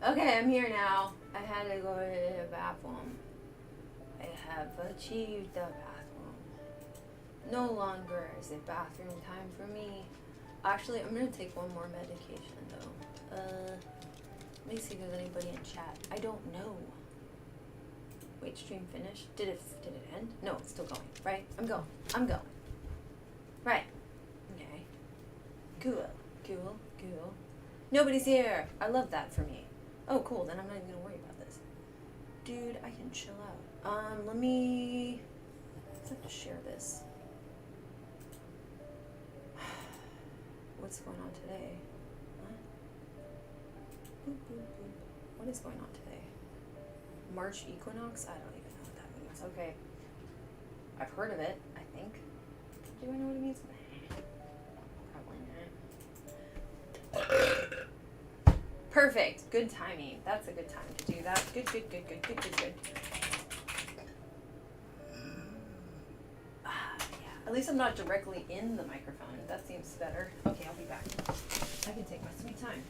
Okay, I'm here now. I had to go to the bathroom. I have achieved the bathroom. No longer is it bathroom time for me. Actually, I'm gonna take one more medication though. Let me see if there's anybody in chat. I don't know. Wait, stream finished? Did it end? No, it's still going, right? I'm going. Right. Okay. Cool. Nobody's here. I love that for me. Oh, cool. Then I'm not even gonna worry about this. Dude, I can chill out. Let's have to share this. What's going on today? Huh? Boop, boop, boop. What is going on today? March equinox? I don't even know what that means. Okay. I've heard of it, I think. Do I know what it means? Probably not. Perfect. Good timing. That's a good time to do that. Good. Yeah. At least I'm not directly in the microphone. That seems better. Okay, I'll be back. I can take my sweet time.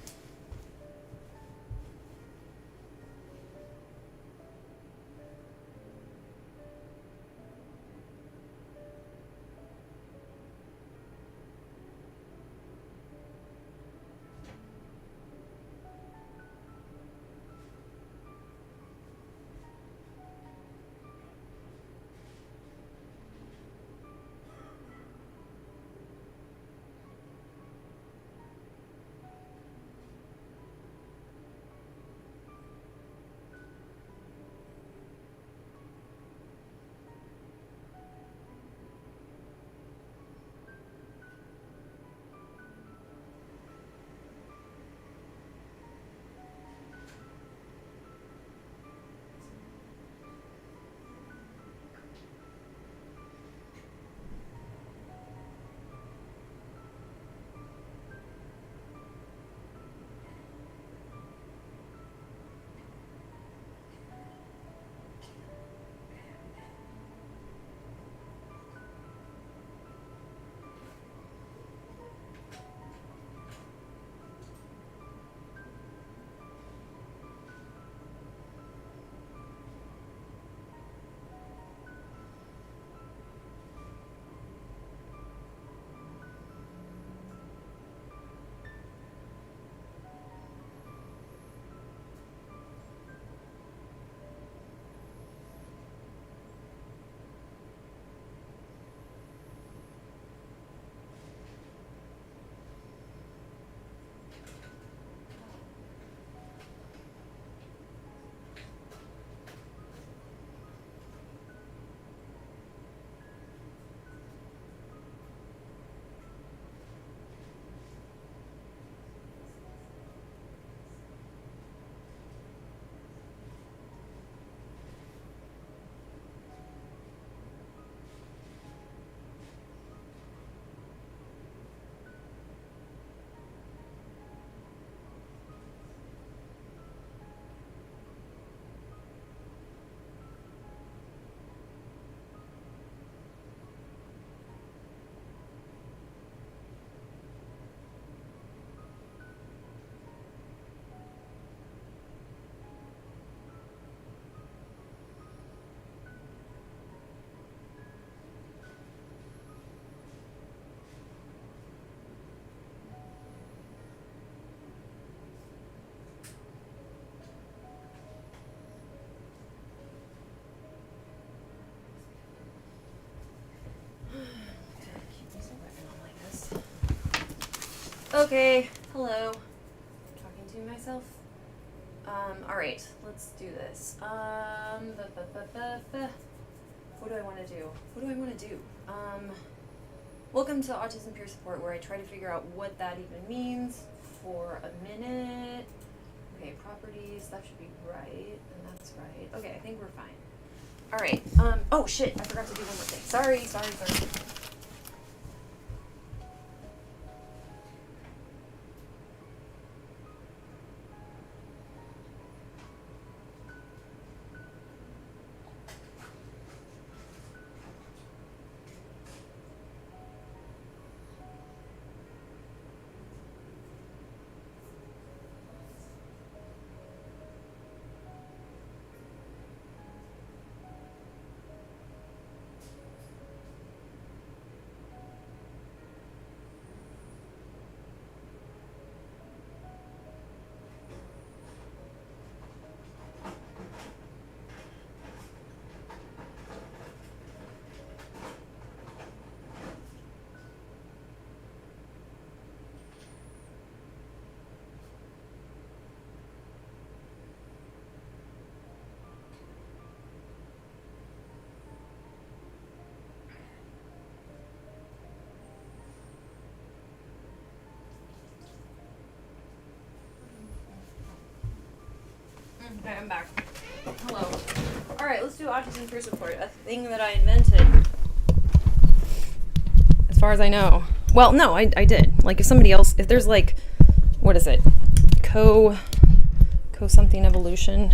Okay, hello. Talking to myself. Alright, let's do this. What do I want to do? Welcome to Autism Peer Support, where I try to figure out what that even means for a minute. Okay, properties, that should be right, and that's right. Okay, I think we're fine. Alright, oh shit, I forgot to do one more thing. Sorry. Okay, I'm back. Hello. Alright, let's do Autism Peer Support, a thing that I invented. As far as I know. Well, no, I did. Like, if somebody else, if there's like, what is it? Co-something evolution.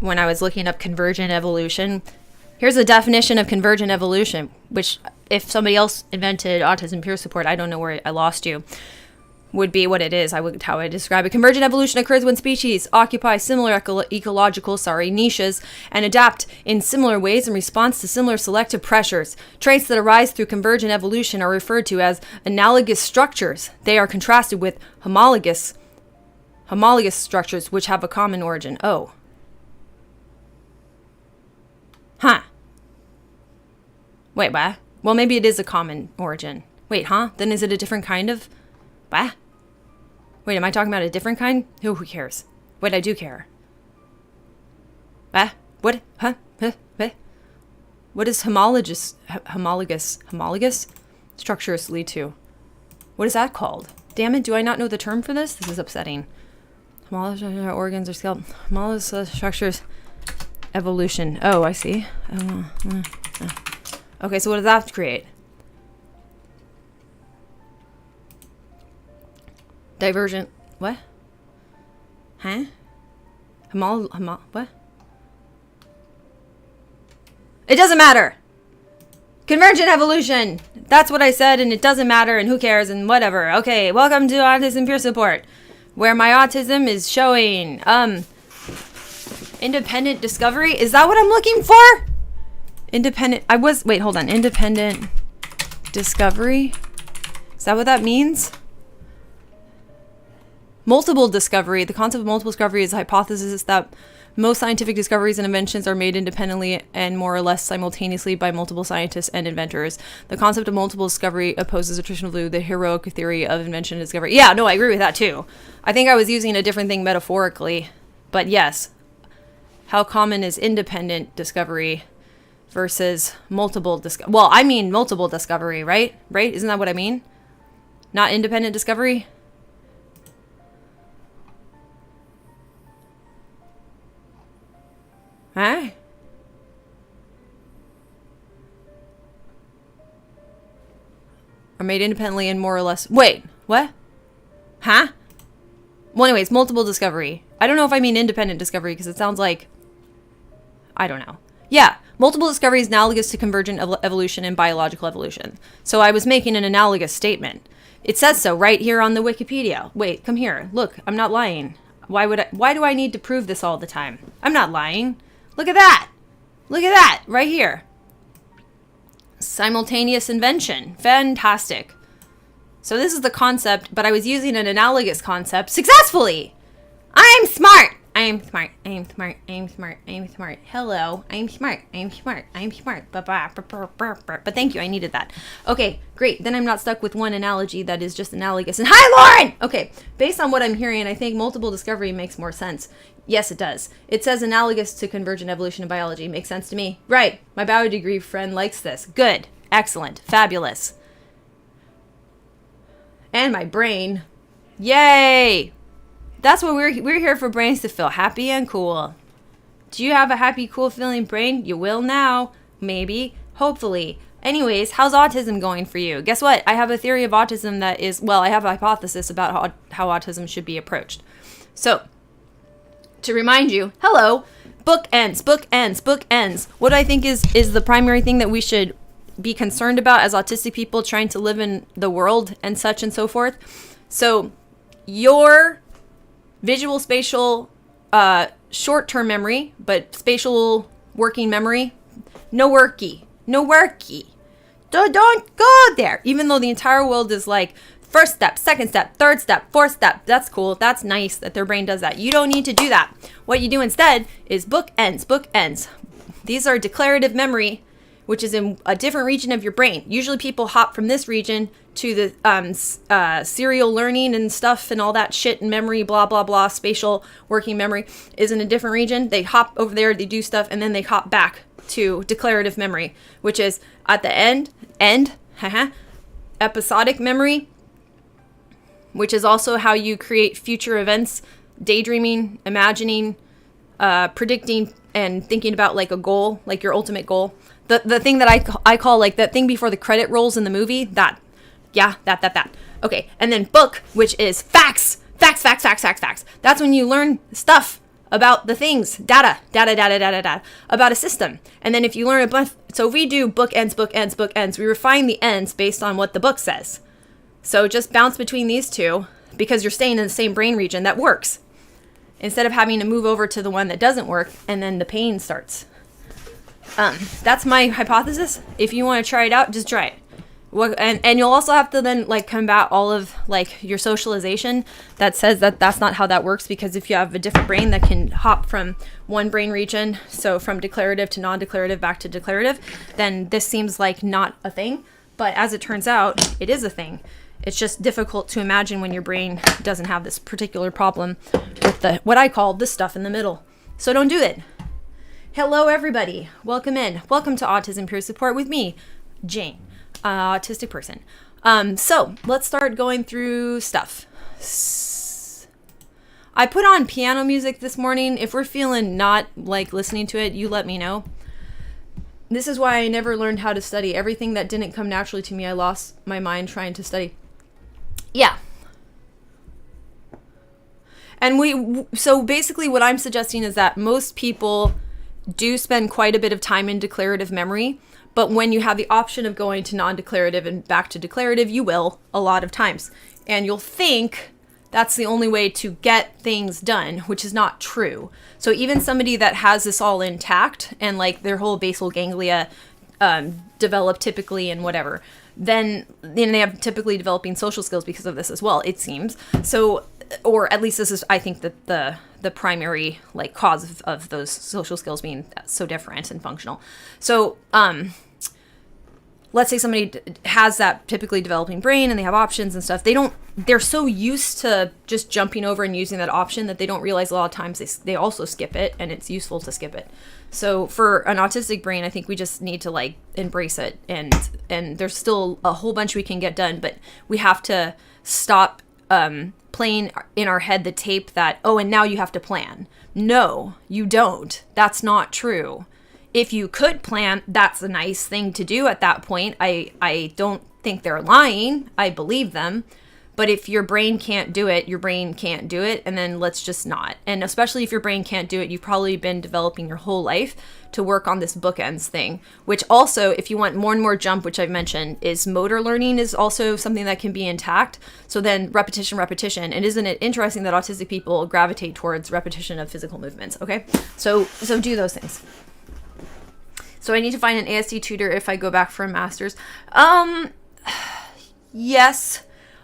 When I was looking up convergent evolution, here's a definition of convergent evolution, which if somebody else invented autism peer support, I don't know where I lost you, would be what it is. How I describe it. Convergent evolution occurs when species occupy similar ecological niches and adapt in similar ways in response to similar selective pressures. Traits that arise through convergent evolution are referred to as analogous structures. They are contrasted with homologous structures which have a common origin. Oh. Huh. Wait, what? Well, maybe it is a common origin. Wait, huh? Then is it a different kind of... What? Wait, am I talking about a different kind? Who cares? Wait, I do care. What? Huh? What? What does homologous structures lead to? What is that called? Damn it, do I not know the term for this? This is upsetting. Homologous organs or skeletal. Homologous structures. Evolution. Oh, I see. Okay, so what does that create? Divergent. What? Huh? What? It doesn't matter. Convergent evolution. That's what I said, and it doesn't matter, and who cares, and whatever. Okay, welcome to Autism Peer Support, where my autism is showing. Independent discovery? Is that what I'm looking for? Wait, hold on. Independent discovery? Is that what that means? Multiple discovery. The concept of multiple discovery is a hypothesis that most scientific discoveries and inventions are made independently and more or less simultaneously by multiple scientists and inventors. The concept of multiple discovery opposes the traditional view, the heroic theory of invention and discovery. Yeah, no, I agree with that too. I think I was using a different thing metaphorically, but yes. How common is independent discovery versus multiple discovery? Well, I mean multiple discovery, right? Right? Isn't that what I mean? Not independent discovery? Huh? Are made independently and more or less... Wait, what? Huh? Well, anyways, multiple discovery. I don't know if I mean independent discovery because it sounds like... I don't know. Yeah, multiple discovery is analogous to convergent evolution and biological evolution. So I was making an analogous statement. It says so right here on the Wikipedia. Wait, come here. Look, I'm not lying. Why do I need to prove this all the time? I'm not lying. Look at that. Look at that right here. Simultaneous invention. Fantastic. So this is the concept, but I was using an analogous concept successfully. I'm smart. I'm smart. I'm smart. I'm smart. I'm smart. Hello. I'm smart. I'm smart. I'm smart. But thank you. I needed that. Okay, great. Then I'm not stuck with one analogy that is just analogous. And hi, Lauren! Okay, based on what I'm hearing, I think multiple discovery makes more sense. Yes, it does. It says analogous to convergent evolution in biology. Makes sense to me. Right. My biodegree friend likes this. Good. Excellent. Fabulous. And my brain. Yay! That's what we're here for, brains to feel happy and cool. Do you have a happy, cool feeling brain? You will now. Maybe. Hopefully. Anyways, how's autism going for you? Guess what? I have a theory of autism that is, well, I have a hypothesis about how autism should be approached. So, to remind you, hello, bookends. What do I think is the primary thing that we should be concerned about as autistic people trying to live in the world and such and so forth? So, your visual, spatial, short-term memory, but spatial working memory, no worky. Don't go there. Even though the entire world is like first step, second step, third step, fourth step. That's cool. That's nice that their brain does that. You don't need to do that. What you do instead is bookends. These are declarative memory, which is in a different region of your brain. Usually people hop from this region to the serial learning and stuff and all that shit and memory, blah, blah, blah. Spatial working memory is in a different region. They hop over there, they do stuff, and then they hop back to declarative memory, which is at the end, episodic memory, which is also how you create future events, daydreaming, imagining, predicting, and thinking about like a goal, like your ultimate goal. The thing that I call like that thing before the credit rolls in the movie, that. Okay, and then book, which is facts. That's when you learn stuff about the things, data, about a system. And then if you learn a bunch, so if we do bookends, we refine the ends based on what the book says. So just bounce between these two because you're staying in the same brain region that works, instead of having to move over to the one that doesn't work and then the pain starts. That's my hypothesis. If you want to try it out, just try it. And you'll also have to then like combat all of like your socialization that says that that's not how that works, because if you have a different brain that can hop from one brain region, so from declarative to non-declarative back to declarative, then this seems like not a thing. But as it turns out, it is a thing. It's just difficult to imagine when your brain doesn't have this particular problem with the what I call the stuff in the middle. So don't do it. Hello, everybody. Welcome in. Welcome to Autism Peer Support with me, Jane. Autistic person. So let's start going through stuff. I put on piano music this morning. If we're feeling not like listening to it, you let me know. This is why I never learned how to study. Everything that didn't come naturally to me, I lost my mind trying to study. Yeah. And so basically what I'm suggesting is that most people do spend quite a bit of time in declarative memory. But when you have the option of going to non-declarative and back to declarative, you will a lot of times. And you'll think that's the only way to get things done, which is not true. So even somebody that has this all intact and like their whole basal ganglia develop typically and whatever, then they have typically developing social skills because of this as well, it seems. So, or at least this is, I think, that the primary like cause of those social skills being so different and functional. So let's say somebody has that typically developing brain and they have options and stuff. They're so used to just jumping over and using that option that they don't realize a lot of times they also skip it, and it's useful to skip it. So for an autistic brain, I think we just need to like embrace it, and there's still a whole bunch we can get done, but we have to stop playing in our head the tape that, oh, and now you have to plan. No, you don't. That's not true. If you could plan, that's a nice thing to do at that point. I don't think they're lying. I believe them. But if your brain can't do it, your brain can't do it, and then let's just not. And especially if your brain can't do it, you've probably been developing your whole life to work on this bookends thing, which also, if you want more and more jump, which I've mentioned, is motor learning is also something that can be intact. So then repetition. And isn't it interesting that autistic people gravitate towards repetition of physical movements? Okay, so do those things. So I need to find an ASD tutor if I go back for a master's. Yes.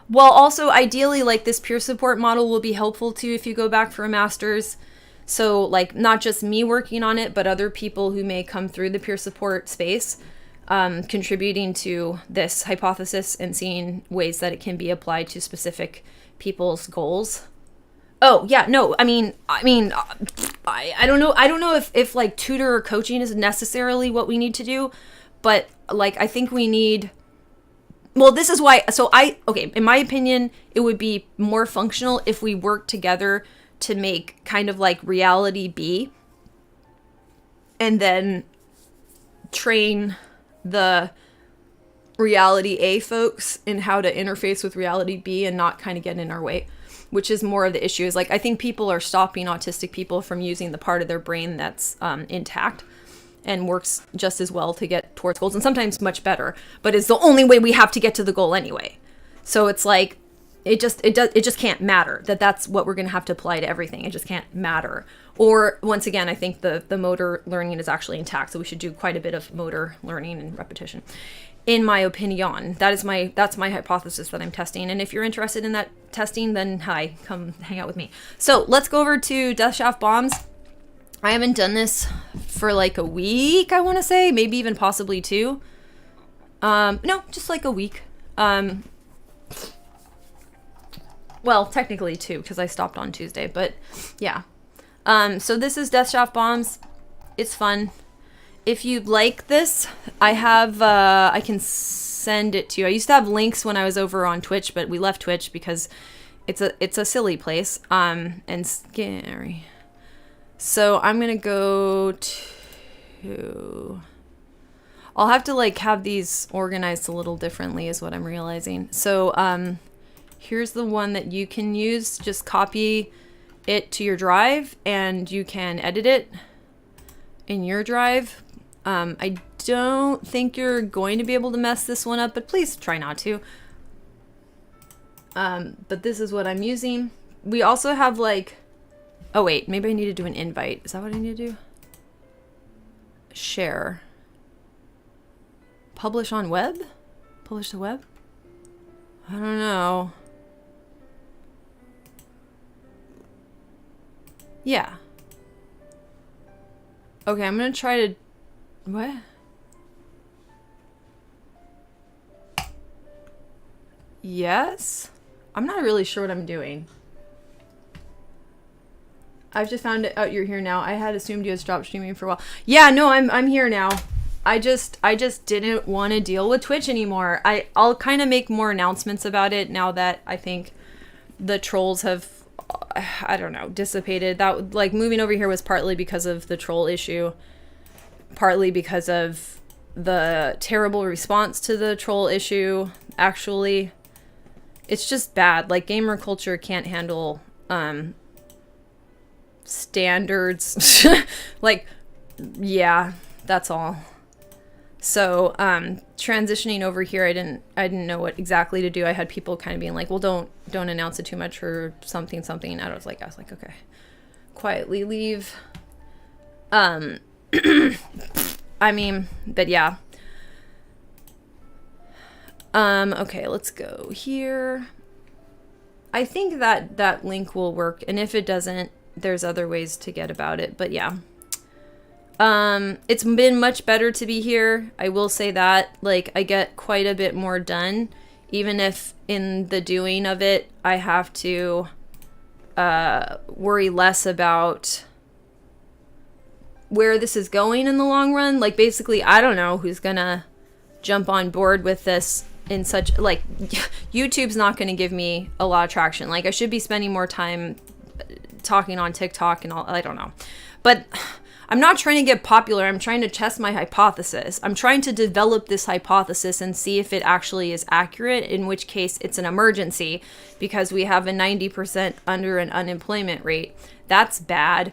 Well, also ideally, like this peer support model will be helpful too if you go back for a master's. So like not just me working on it, but other people who may come through the peer support space, contributing to this hypothesis and seeing ways that it can be applied to specific people's goals. Oh yeah, no, I don't know. I don't know if like tutor or coaching is necessarily what we need to do, but like I think we need well, this is why, okay, in my opinion, it would be more functional if we work together to make kind of like reality B, and then train the reality A folks in how to interface with reality B and not kind of get in our way, which is more of the issue. Is like, I think people are stopping autistic people from using the part of their brain that's intact and works just as well to get towards goals, and sometimes much better, but it's the only way we have to get to the goal anyway. So it's like, it just can't matter that's what we're going to have to apply to everything. It just can't matter. Or once again, I think the motor learning is actually intact, so we should do quite a bit of motor learning and repetition, in my opinion. That's my hypothesis that I'm testing. And if you're interested in that testing, then hi, come hang out with me. So let's go over to Death Shaft Bombs. I haven't done this for like a week, I want to say, maybe even possibly 2. No, just like a week. Well, technically 2, because I stopped on Tuesday, but yeah. So this is Death Shaft Bombs. It's fun. If you'd like this, I have, I can send it to you. I used to have links when I was over on Twitch, but we left Twitch because it's a silly place, and scary. So I'm going to go to, I'll have to like have these organized a little differently is what I'm realizing. So, here's the one that you can use. Just copy it to your drive and you can edit it in your drive. I don't think you're going to be able to mess this one up, but please try not to. But this is what I'm using. We also have like, oh wait, maybe I need to do an invite. Is that what I need to do? Share. Publish on web? Publish to web? I don't know. Yeah. Okay, I'm gonna try to... What? Yes? I'm not really sure what I'm doing. I've just found out you're here now. I had assumed you had stopped streaming for a while. Yeah, no, I'm here now. I just didn't want to deal with Twitch anymore. I'll kind of make more announcements about it now that I think the trolls have, I don't know, dissipated. That, like, moving over here was partly because of the troll issue, partly because of the terrible response to the troll issue. Actually, it's just bad. Like, gamer culture can't handle standards. Like, yeah, that's all. So transitioning over here, I didn't know what exactly to do. I had people kind of being like, well, don't announce it too much or something. And I was like, okay, quietly leave. I mean, but yeah. Okay, let's go here. I think that link will work, and if it doesn't, there's other ways to get about it, but yeah. It's been much better to be here. I will say that. Like, I get quite a bit more done, even if in the doing of it, I have to worry less about where this is going in the long run. Like, basically, I don't know who's gonna jump on board with this in such, like, YouTube's not gonna give me a lot of traction. Like, I should be spending more time talking on TikTok and all, I don't know. But I'm not trying to get popular. I'm trying to test my hypothesis. I'm trying to develop this hypothesis and see if it actually is accurate, in which case it's an emergency because we have a 90% under an unemployment rate. That's bad.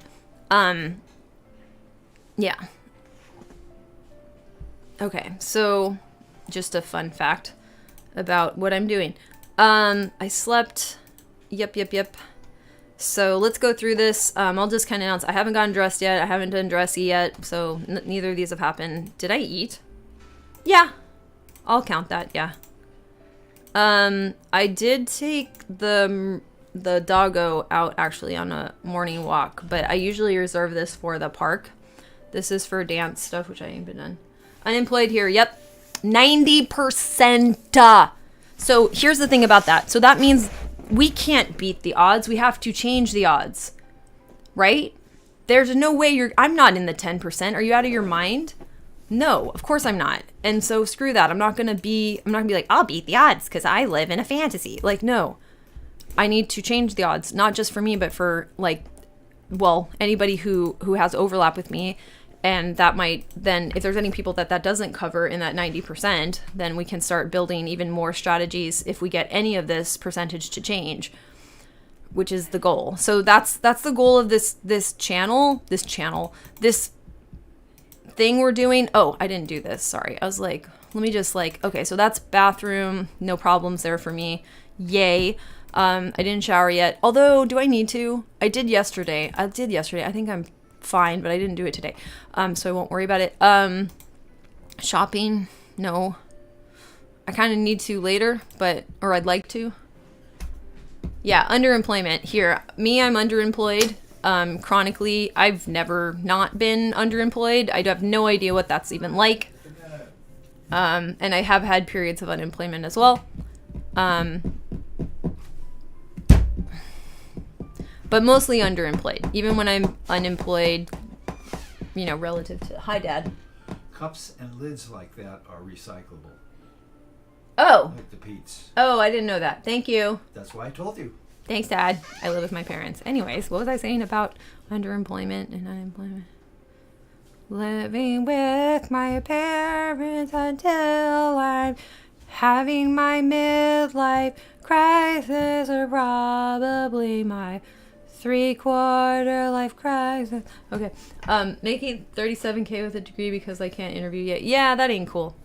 Yeah. Okay, so just a fun fact about what I'm doing. I slept. Yep. So let's go through this. I'll just kind of announce I haven't gotten dressed yet. I haven't done dressy yet. So neither of these have happened. Did I eat? Yeah. I'll count that. Yeah. I did take the doggo out actually on a morning walk, but I usually reserve this for the park. This is for dance stuff, which I ain't been done. Unemployed here. Yep. 90%. So here's the thing about that. So that means we can't beat the odds. We have to change the odds, right? There's no way I'm not in the 10%. Are you out of your mind? No, of course I'm not. And so screw that. I'm not gonna be like, I'll beat the odds because I live in a fantasy. Like, no. I need to change the odds, not just for me, but for like, well, anybody who has overlap with me. And that might then, if there's any people that doesn't cover in that 90%, then we can start building even more strategies if we get any of this percentage to change, which is the goal. So that's the goal of this thing we're doing. Oh, I didn't do this. Sorry. I was like, let me just like, okay, so that's bathroom. No problems there for me. Yay. I didn't shower yet. Although, do I need to? I did yesterday. I think I'm fine, but I didn't do it today. So I won't worry about it. Shopping, no. I kind of need to later, or I'd like to. Yeah, underemployment. Here, I'm underemployed. Chronically, I've never not been underemployed. I have no idea what that's even like. And I have had periods of unemployment as well. But mostly underemployed. Even when I'm unemployed, relative to... Hi, Dad. Cups and lids like that are recyclable. Oh. Like the Pete's. Oh, I didn't know that. Thank you. That's why I told you. Thanks, Dad. I live with my parents. Anyways, what was I saying about underemployment and unemployment? Living with my parents until I'm having my midlife crisis, or probably my 3/4 life crisis. Okay. Making $37K with a degree because I can't interview yet. Yeah, that ain't cool.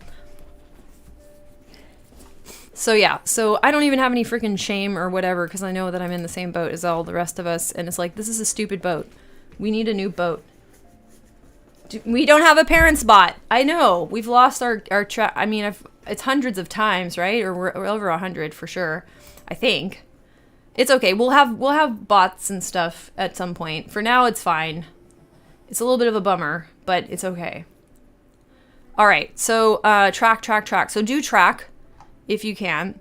So yeah, so I don't even have any freaking shame or whatever because I know that I'm in the same boat as all the rest of us, and it's like, this is a stupid boat. We need a new boat. We don't have a parents bot. I know. We've lost our track. I mean, it's hundreds of times, right? Or we're over 100 for sure. I think. It's okay. We'll have bots and stuff at some point. For now, it's fine. It's a little bit of a bummer, but it's okay. All right. So track. So do track if you can.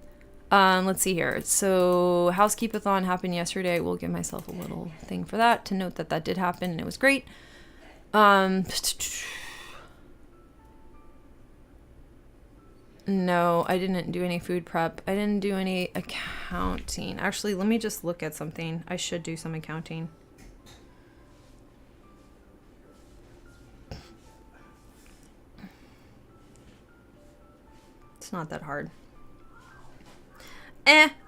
Let's see here. So housekeepathon happened yesterday. We'll give myself a little thing for that to note that did happen and it was great. No, I didn't do any food prep. I didn't do any accounting. Actually, let me just look at something. I should do some accounting. It's not that hard.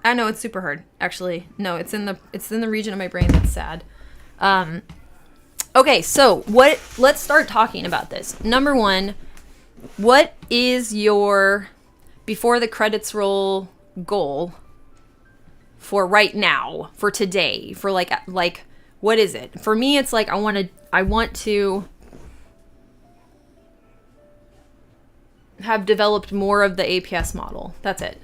I know it's super hard. Actually, no, it's in the region of my brain that's sad. Okay, so let's start talking about this. Number one, what is your before the credits roll goal for right now, for today, for like what is it? For me, it's like I want to have developed more of the APS model. That's it.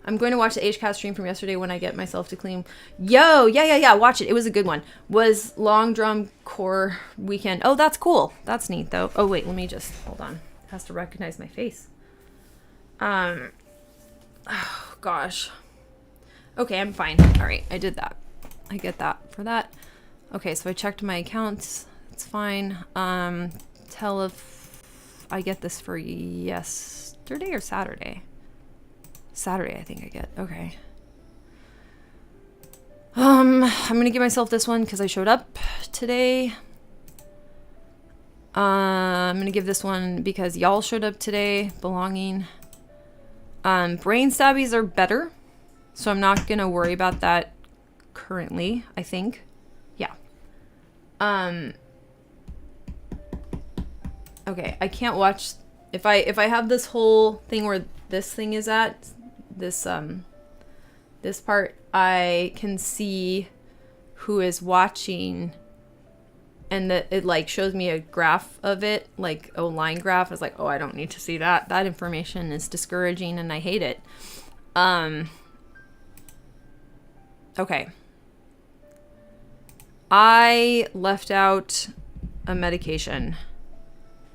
I'm going to watch the HKAT stream from yesterday when I get myself to clean. Yo, yeah, watch it. It was a good one. Was Long Drum Core weekend. Oh, that's cool. That's neat, though. Oh, wait, let me just, hold on. It has to recognize my face. Oh, gosh. Okay, I'm fine. All right, I did that. I get that for that. Okay, so I checked my accounts. It's fine. Tell if I get this for yesterday or Saturday. Saturday, I think I get. Okay. I'm gonna give myself this one because I showed up today. I'm gonna give this one because y'all showed up today. Belonging. Brain stabbies are better, so I'm not gonna worry about that currently. I think. Yeah. Okay, I can't watch if I have this whole thing where this thing is at. This part, I can see who is watching, and it like shows me a graph of it, like a line graph. I was like, oh, I don't need to see that. That information is discouraging and I hate it. Okay. I left out a medication.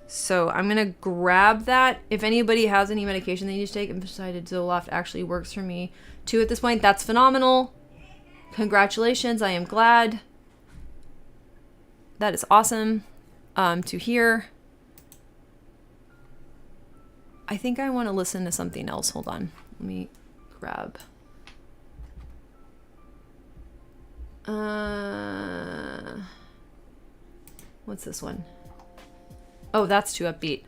So I'm going to grab that. If anybody has any medication they need to take, decided Zoloft actually works for me too at this point. That's phenomenal. Congratulations. I am glad. That is awesome to hear. I think I want to listen to something else. Hold on. Let me grab. What's this one? Oh, that's too upbeat.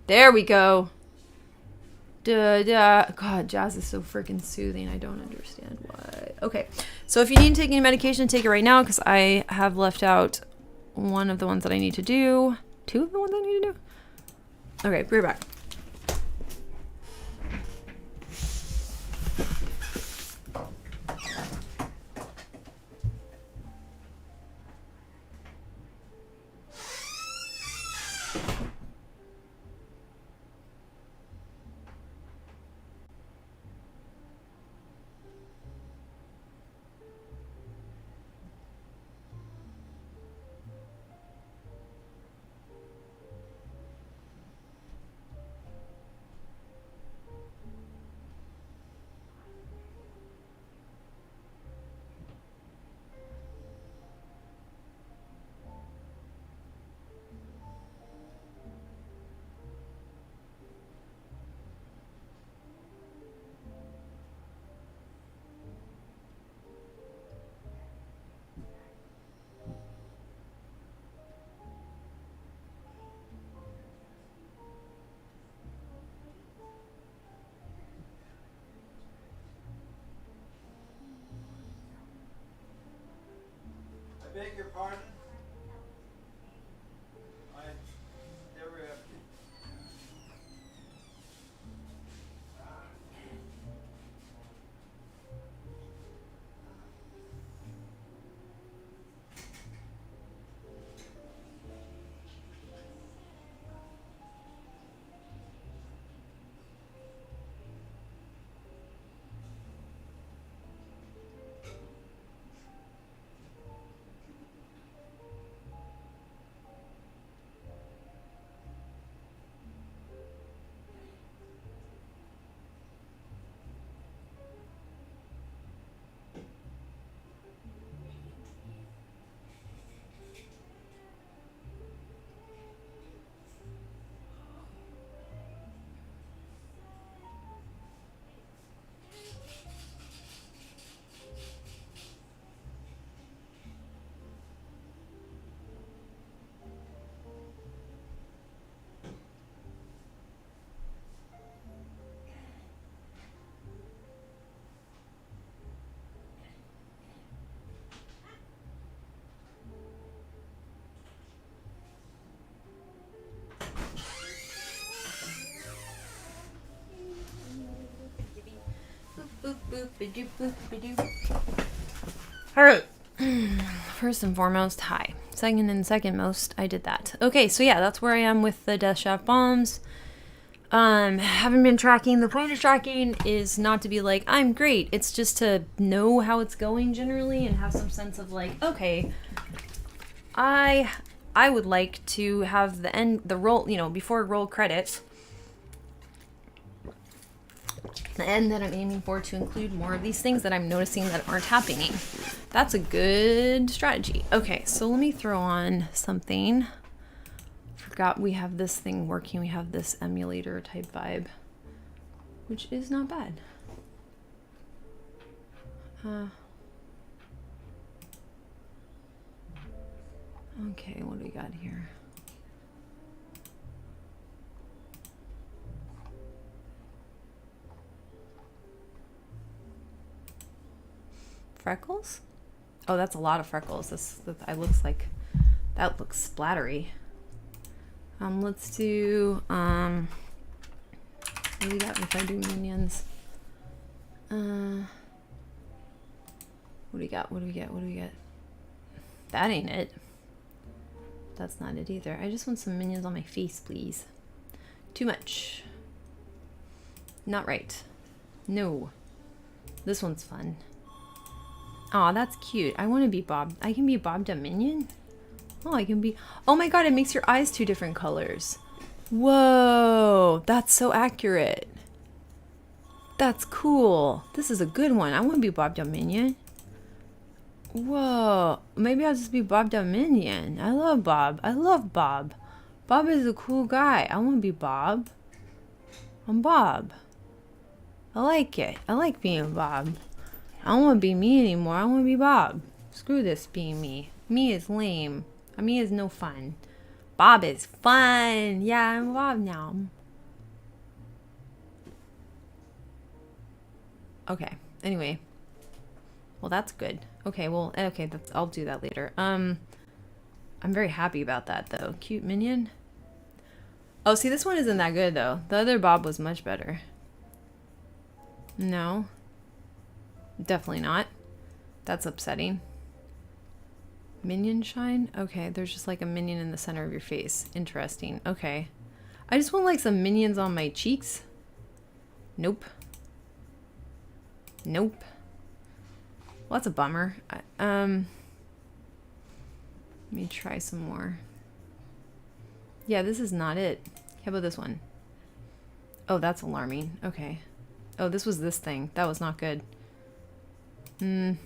There we go. God, jazz is so freaking soothing. I don't understand why. Okay, so if you need to take any medication, take it right now because I have left out one of the ones that I need to do. Two of the ones I need to do. Okay, be right back. I beg your pardon? I never have. All right. First and foremost, hi. Second and second most, I did that. Okay, so yeah, that's where I am with the Death Shaft bombs. Haven't been tracking. The point of tracking is not to be like, I'm great. It's just to know how it's going generally and have some sense of like, okay, I would like to have the roll, before roll credits, the end that I'm aiming for to include more of these things that I'm noticing that aren't happening. That's a good strategy. Okay, so let me throw on something. Forgot we have this thing working. We have this emulator type vibe, which is not bad. Okay, what do we got here? Freckles? Oh, that's a lot of freckles. That looks like that looks splattery. Let's do what do we got if I do minions? What do we got? What do we get? What do we get? That ain't it. That's not it either. I just want some minions on my face, please. Too much. Not right. No. This one's fun. Aw, that's cute. I want to be Bob. I can be Bob the Minion? Oh, I can be... Oh my god, it makes your eyes two different colors. Whoa, that's so accurate. That's cool. This is a good one. I want to be Bob the Minion. Whoa, maybe I'll just be Bob the Minion. I love Bob. I love Bob. Bob is a cool guy. I want to be Bob. I'm Bob. I like it. I like being Bob. I don't want to be me anymore. I want to be Bob. Screw this being me. Me is lame. Me is no fun. Bob is fun. Yeah, I'm Bob now. Okay. Anyway. Well, that's good. Okay, well, okay, I'll do that later. I'm very happy about that, though. Cute minion. Oh, see, this one isn't that good, though. The other Bob was much better. No. Definitely not. That's upsetting. Minion shine? Okay, there's just like a minion in the center of your face. Interesting. Okay. I just want like some minions on my cheeks. Nope. Nope. Well, that's a bummer. Let me try some more. Yeah, this is not it. How about this one? Oh, that's alarming. Okay. Oh, this was this thing. That was not good. Minion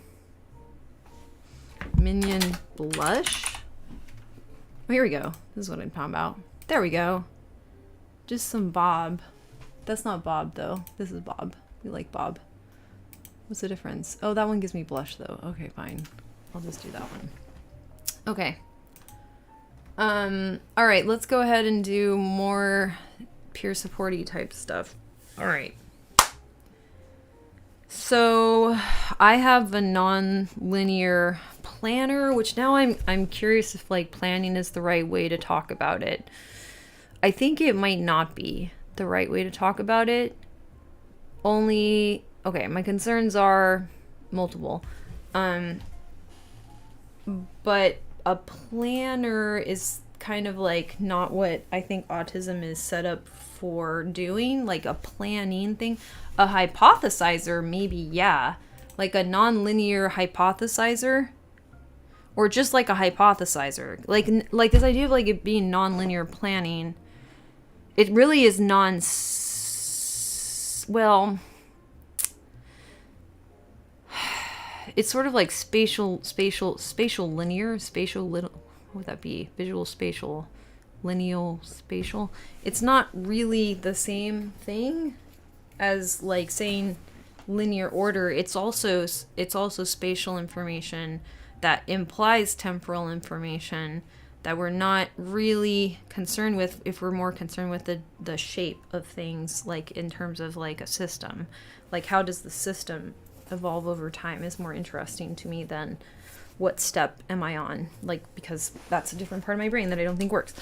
blush? Oh, here we go. This is what I'm talking about. There we go. Just some Bob. That's not Bob, though. This is Bob. We like Bob. What's the difference? Oh, that one gives me blush, though. Okay, fine. I'll just do that one. Okay. All right, let's go ahead and do more peer support-y type stuff. All right. So I have a non-linear planner, which now I'm curious if like planning is the right way to talk about it. I think it might not be the right way to talk about it. Only, okay, my concerns are multiple. But a planner is kind of like not what I think autism is set up for doing, like a planning thing. A hypothesizer, maybe, yeah. Like a non-linear hypothesizer. Or just like a hypothesizer. Like this idea of like it being non-linear planning. It really is well, it's sort of like spatial linear, what would that be? Visual spatial, lineal spatial. It's not really the same thing as like saying linear order. It's also spatial information that implies temporal information that we're not really concerned with if we're more concerned with the shape of things, like in terms of like a system. Like how does the system evolve over time is more interesting to me than what step am I on, like, because that's a different part of my brain that I don't think works.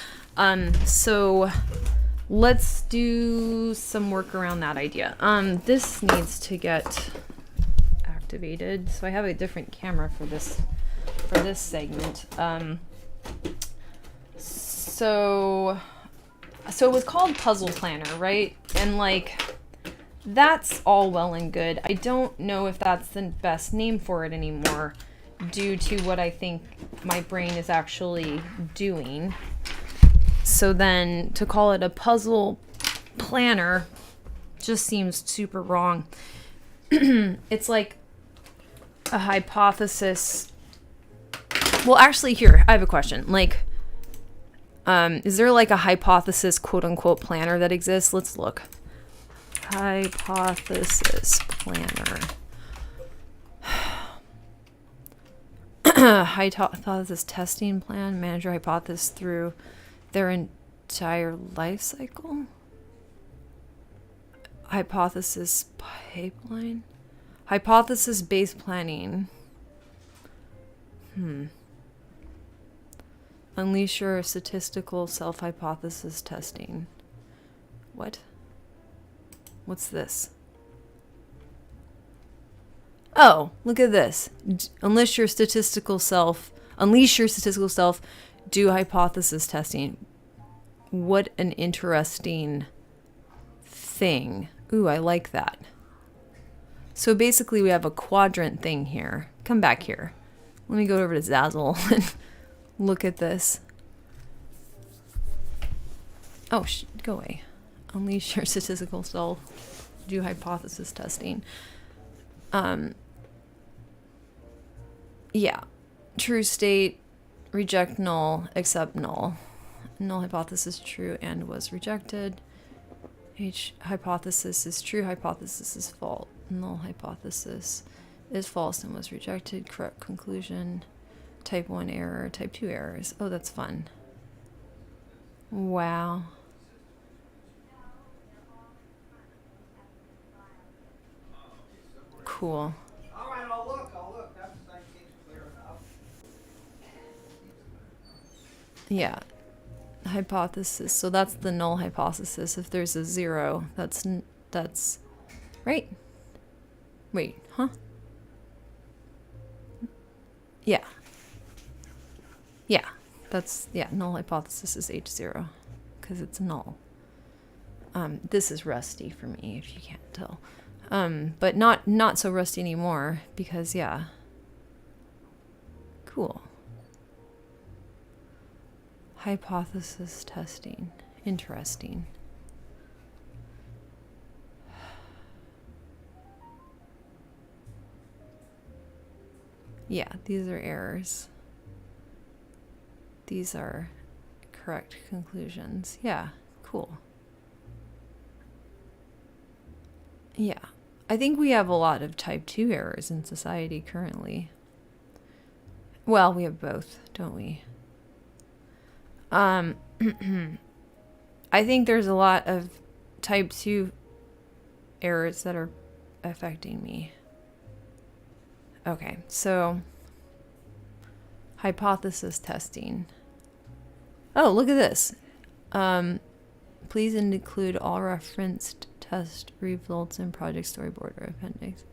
So let's do some work around that idea. This needs to get activated, so I have a different camera for this segment. So it was called Puzzle Planner, right? And like that's all well and good. I don't know if that's the best name for it anymore, due to what I think my brain is actually doing. So then to call it a puzzle planner just seems super wrong. It's like a hypothesis. Well, actually, here, I have a question. Like, is there like a hypothesis quote unquote planner that exists? Let's look. Hypothesis planner. Hypothesis testing plan, manage your hypothesis through their entire life cycle. Hypothesis pipeline. Hypothesis based planning. Unleash your statistical self-hypothesis testing. What? What's this? Oh, look at this. Unleash your statistical self, do hypothesis testing. What an interesting thing. Ooh, I like that. So basically we have a quadrant thing here. Come back here. Let me go over to Zazzle and look at this. Oh, go away. Unleash your statistical self, do hypothesis testing. Yeah. True state, reject null, accept null. Null hypothesis true and was rejected. H hypothesis is true, hypothesis is false. Null hypothesis is false and was rejected. Correct conclusion. Type 1 error, type 2 errors. Oh, that's fun. Wow. Cool. All right, I'll look. That's clear enough. Yeah. Hypothesis. So that's the null hypothesis. If there's a 0, that's right. Wait, huh? Yeah. Yeah. That's null hypothesis is H0 because it's null. This is rusty for me if you can't tell. But not so rusty anymore because yeah. Cool. Hypothesis testing. Interesting. Yeah, these are errors. These are correct conclusions. Yeah, cool. Yeah, I think we have a lot of type 2 errors in society currently. Well, we have both, don't we? I think there's a lot of type 2 errors that are affecting me. Okay, so hypothesis testing. Oh, look at this. Please include all referenced test results in project storyboard or appendix.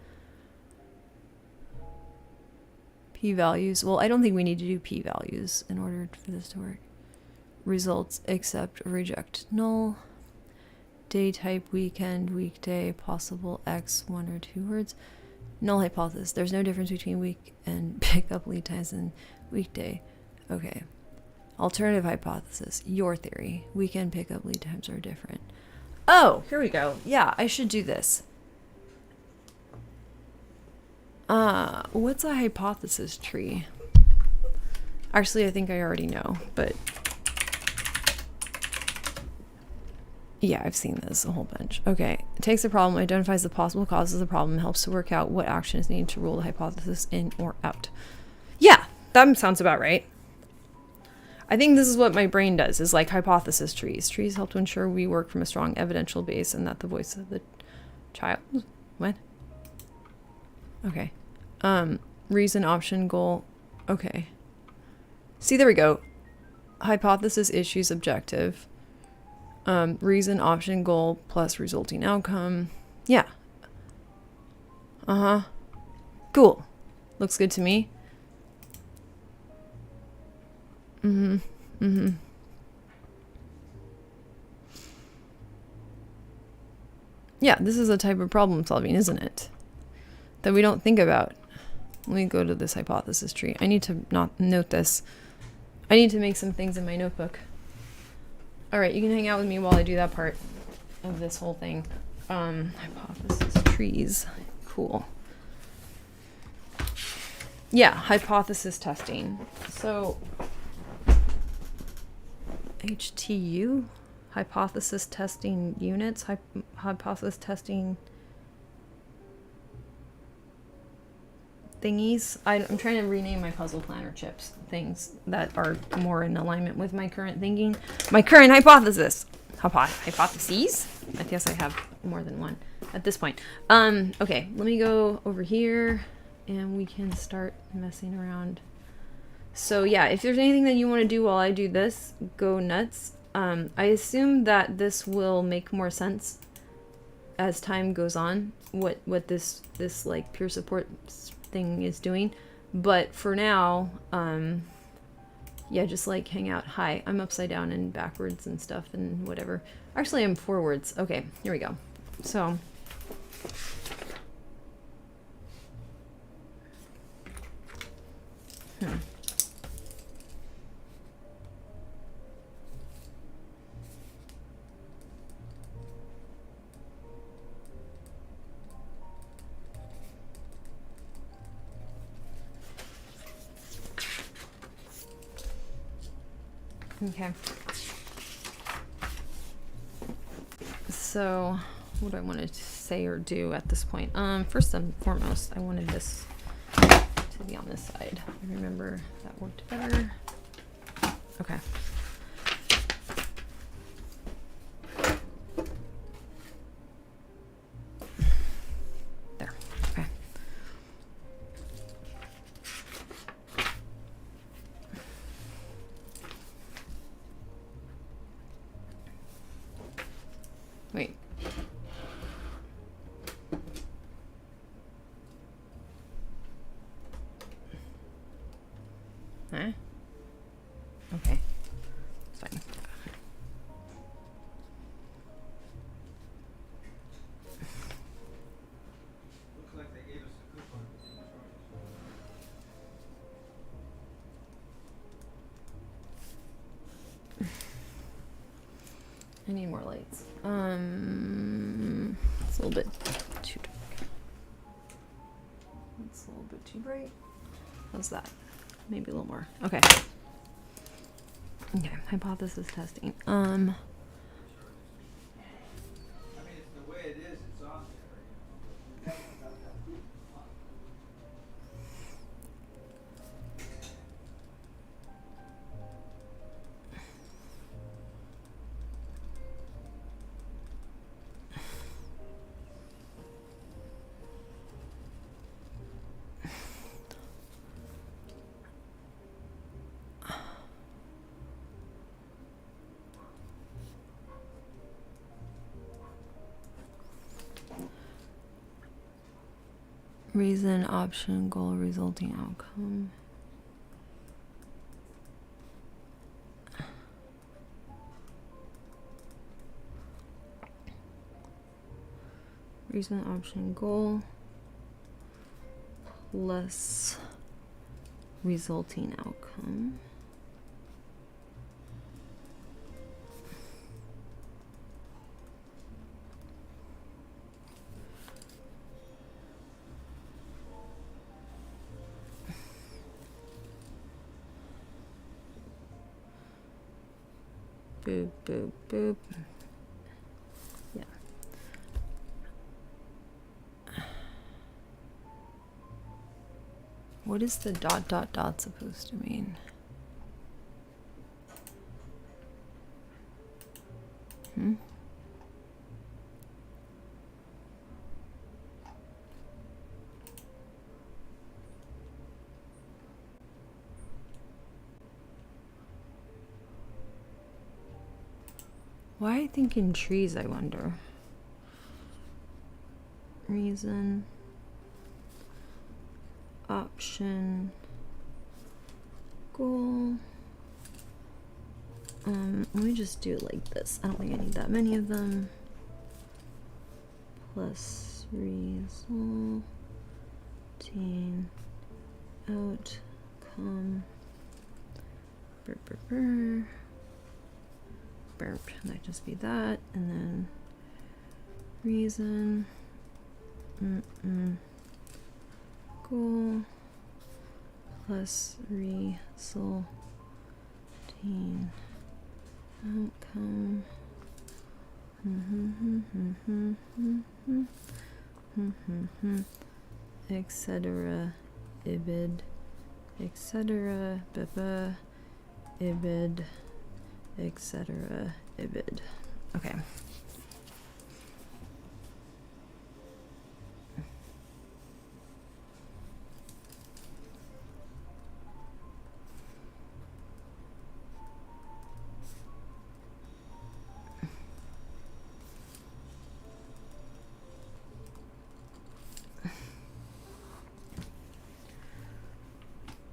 P-values. Well, I don't think we need to do p-values in order for this to work. Results, accept or reject. Null. Day type, weekend, weekday, possible X, 1 or 2 words. Null hypothesis. There's no difference between week and pickup lead times and weekday. Okay. Alternative hypothesis. Your theory. Weekend pickup lead times are different. Oh, here we go. Yeah, I should do this. What's a hypothesis tree? Actually, I think I already know, but yeah, I've seen this a whole bunch. Okay. It takes a problem, identifies the possible causes of the problem, helps to work out what action is needed to rule the hypothesis in or out. Yeah, that sounds about right. I think this is what my brain does, is like hypothesis trees. Trees help to ensure we work from a strong evidential base and that the voice of the child... What? Okay. Reason, option, goal. Okay. See, there we go. Hypothesis, issues, objective. Reason, option, goal, plus resulting outcome. Yeah. Uh-huh. Cool. Looks good to me. Yeah, this is a type of problem solving, isn't it? That we don't think about. Let me go to this hypothesis tree. I need to not note this. I need to make some things in my notebook. Alright, you can hang out with me while I do that part of this whole thing. Hypothesis trees. Cool. Yeah, hypothesis testing. So, HTU? Hypothesis testing units? Hypothesis testing thingies? I'm trying to rename my puzzle planner chips. Things that are more in alignment with my current thinking. My current hypothesis. Hypotheses? I guess I have more than one at this point. Okay, let me go over here and we can start messing around. So yeah, if there's anything that you want to do while I do this, go nuts. I assume that this will make more sense as time goes on, what this like peer support thing is doing. But for now, yeah, just like hang out. Hi, I'm upside down and backwards and stuff and whatever. Actually, I'm forwards. Okay, here we go. So okay. So what do I want to say or do at this point? First and foremost, I wanted this to be on this side. I remember that worked better. Okay. There. Okay. Wait. Huh? Okay. It's fine. Looks like they gave us a coupon. I need more lights. It's a little bit too dark. It's a little bit too bright. How's that? Maybe a little more. Okay. Okay, hypothesis testing. I mean, it's the way it is, it's on there, you know. Reason, option, goal, resulting outcome. Reason, option, goal, plus resulting outcome. Boop, boop, boop. Yeah. What is the ... supposed to mean? Why are I thinking trees, I wonder? Reason, option, goal. Let me just do it like this. I don't think I need that many of them. Plus resulting outcome. Burp. Might just be that, and then reason, goal, plus resulting outcome. Etc. Ibid, etc. Baba, ibid, etc. Ibid. Okay.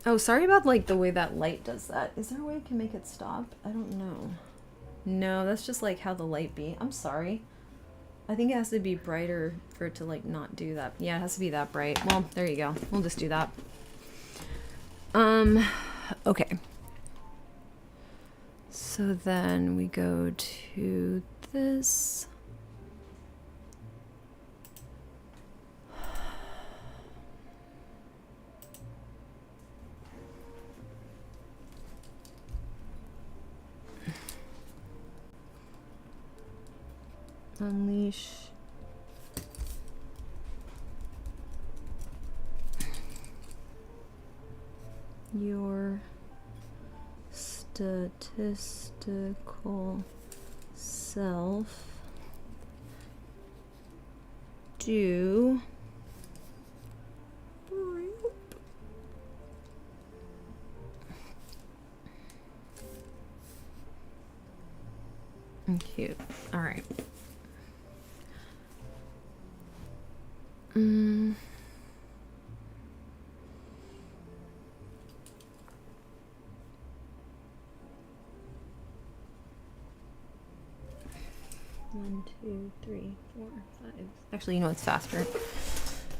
Oh, sorry about like the way that light does that. Is there a way I can make it stop? I don't know. No, that's just like how the light be. I'm sorry. I think it has to be brighter for it to like not do that. Yeah, it has to be that bright. Well, there you go. We'll just do that. Okay. So then we go to this. Unleash your statistical self. Do cute. All right. One, two, three, 4, 5. Actually, you know what's faster?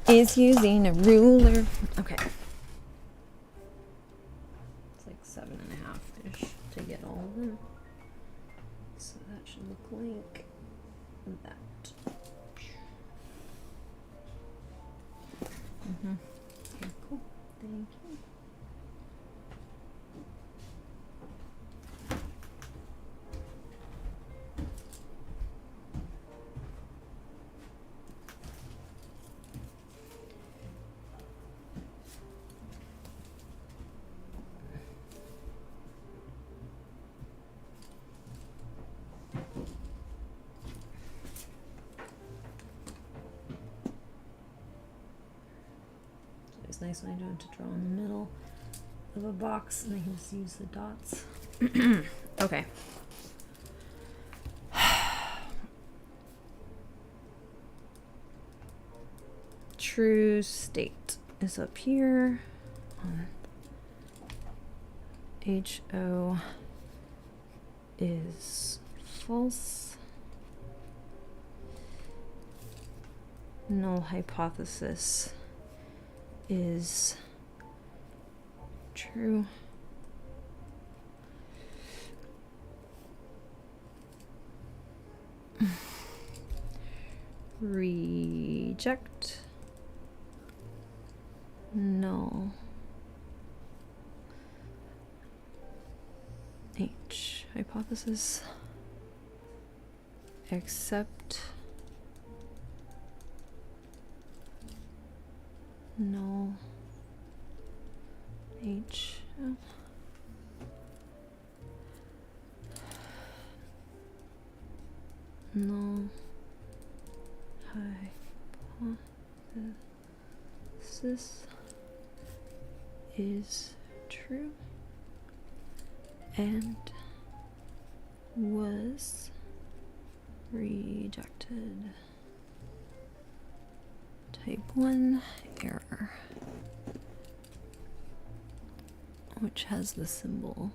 Is using a ruler. Okay. It's like 7.5-ish to get all of them. So that should look like that. Okay, cool. Thank you. It's nice when I don't have to draw in the middle of a box and I can just use the dots. Okay. True state is up here. HO is false. Null hypothesis is true. Reject. Null. H. Hypothesis. Accept. Null. H. Null. Hypothesis is true and was rejected. Type 1 error, which has the symbol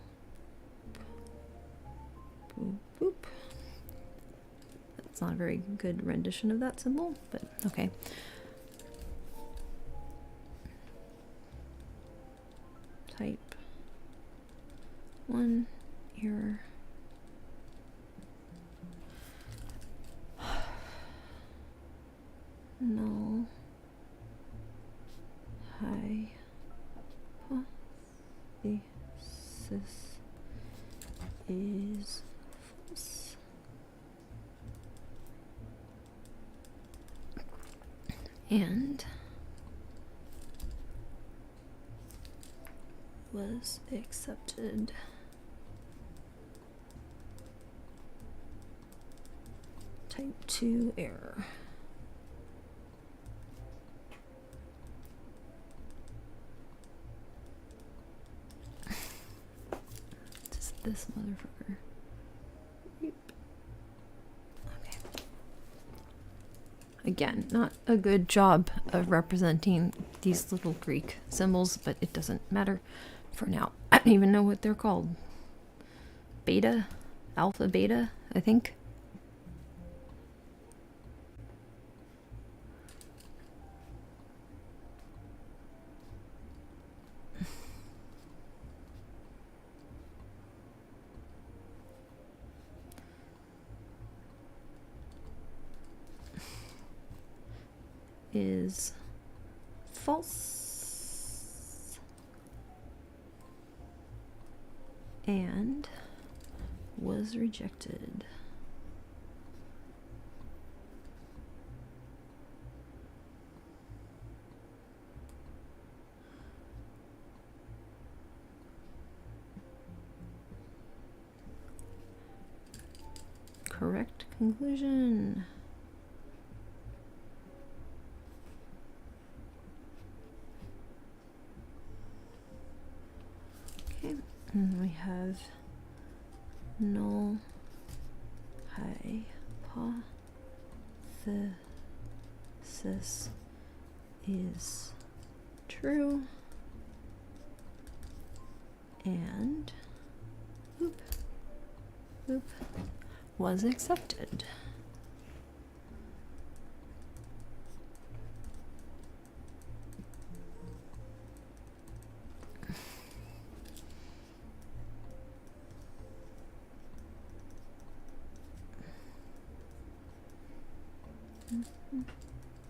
boop boop. That's not a very good rendition of that symbol, but okay. Type 1 error. Null hypothesis is false. And was accepted. Type 2 error. Just this motherfucker. Yep. Okay. Again, not a good job of representing these little Greek symbols, but it doesn't matter for now. I don't even know what they're called. Beta? Alpha, beta, I think. Is false and was rejected. correct conclusion. Okay, and we have null hypothesis is true and was accepted.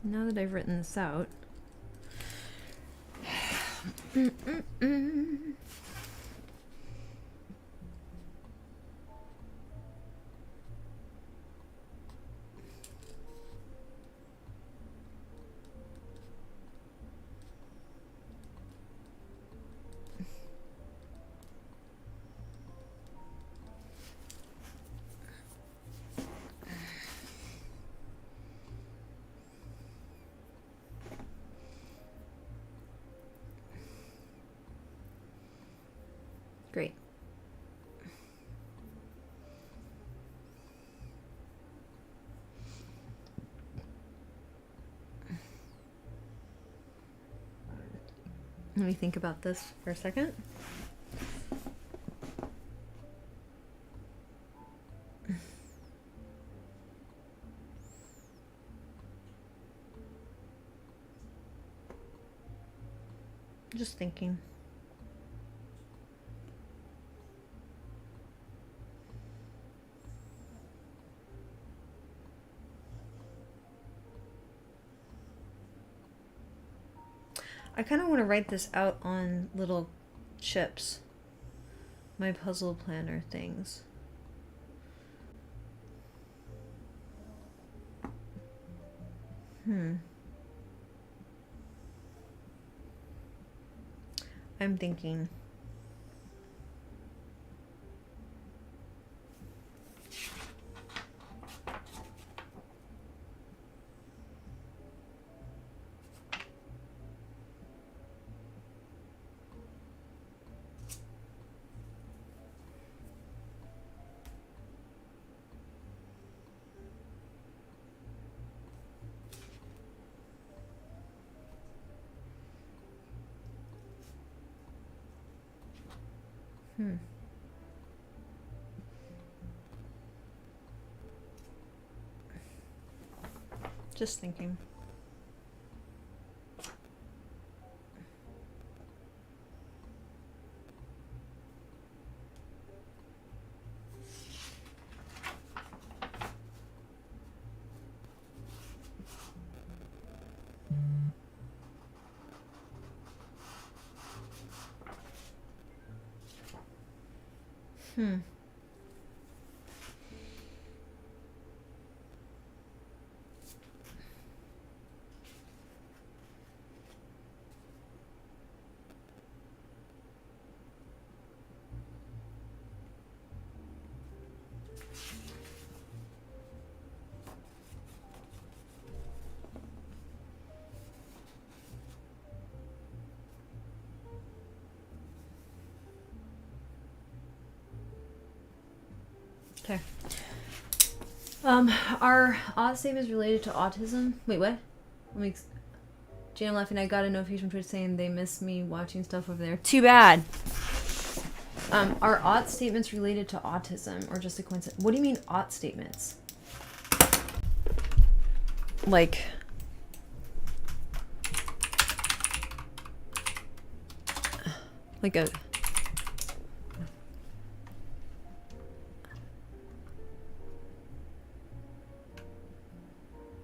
Now that I've written this out, great. Let me think about this for a second. Just thinking. I kind of want to write this out on little chips. My puzzle planner things. I'm thinking. Just thinking. Okay. Are odd statements related to autism? Wait, what? Jane, I'm laughing. I got a notification from Twitch saying they miss me watching stuff over there. Too bad. Are odd statements related to autism or just a coincidence? What do you mean odd statements? Like... like a...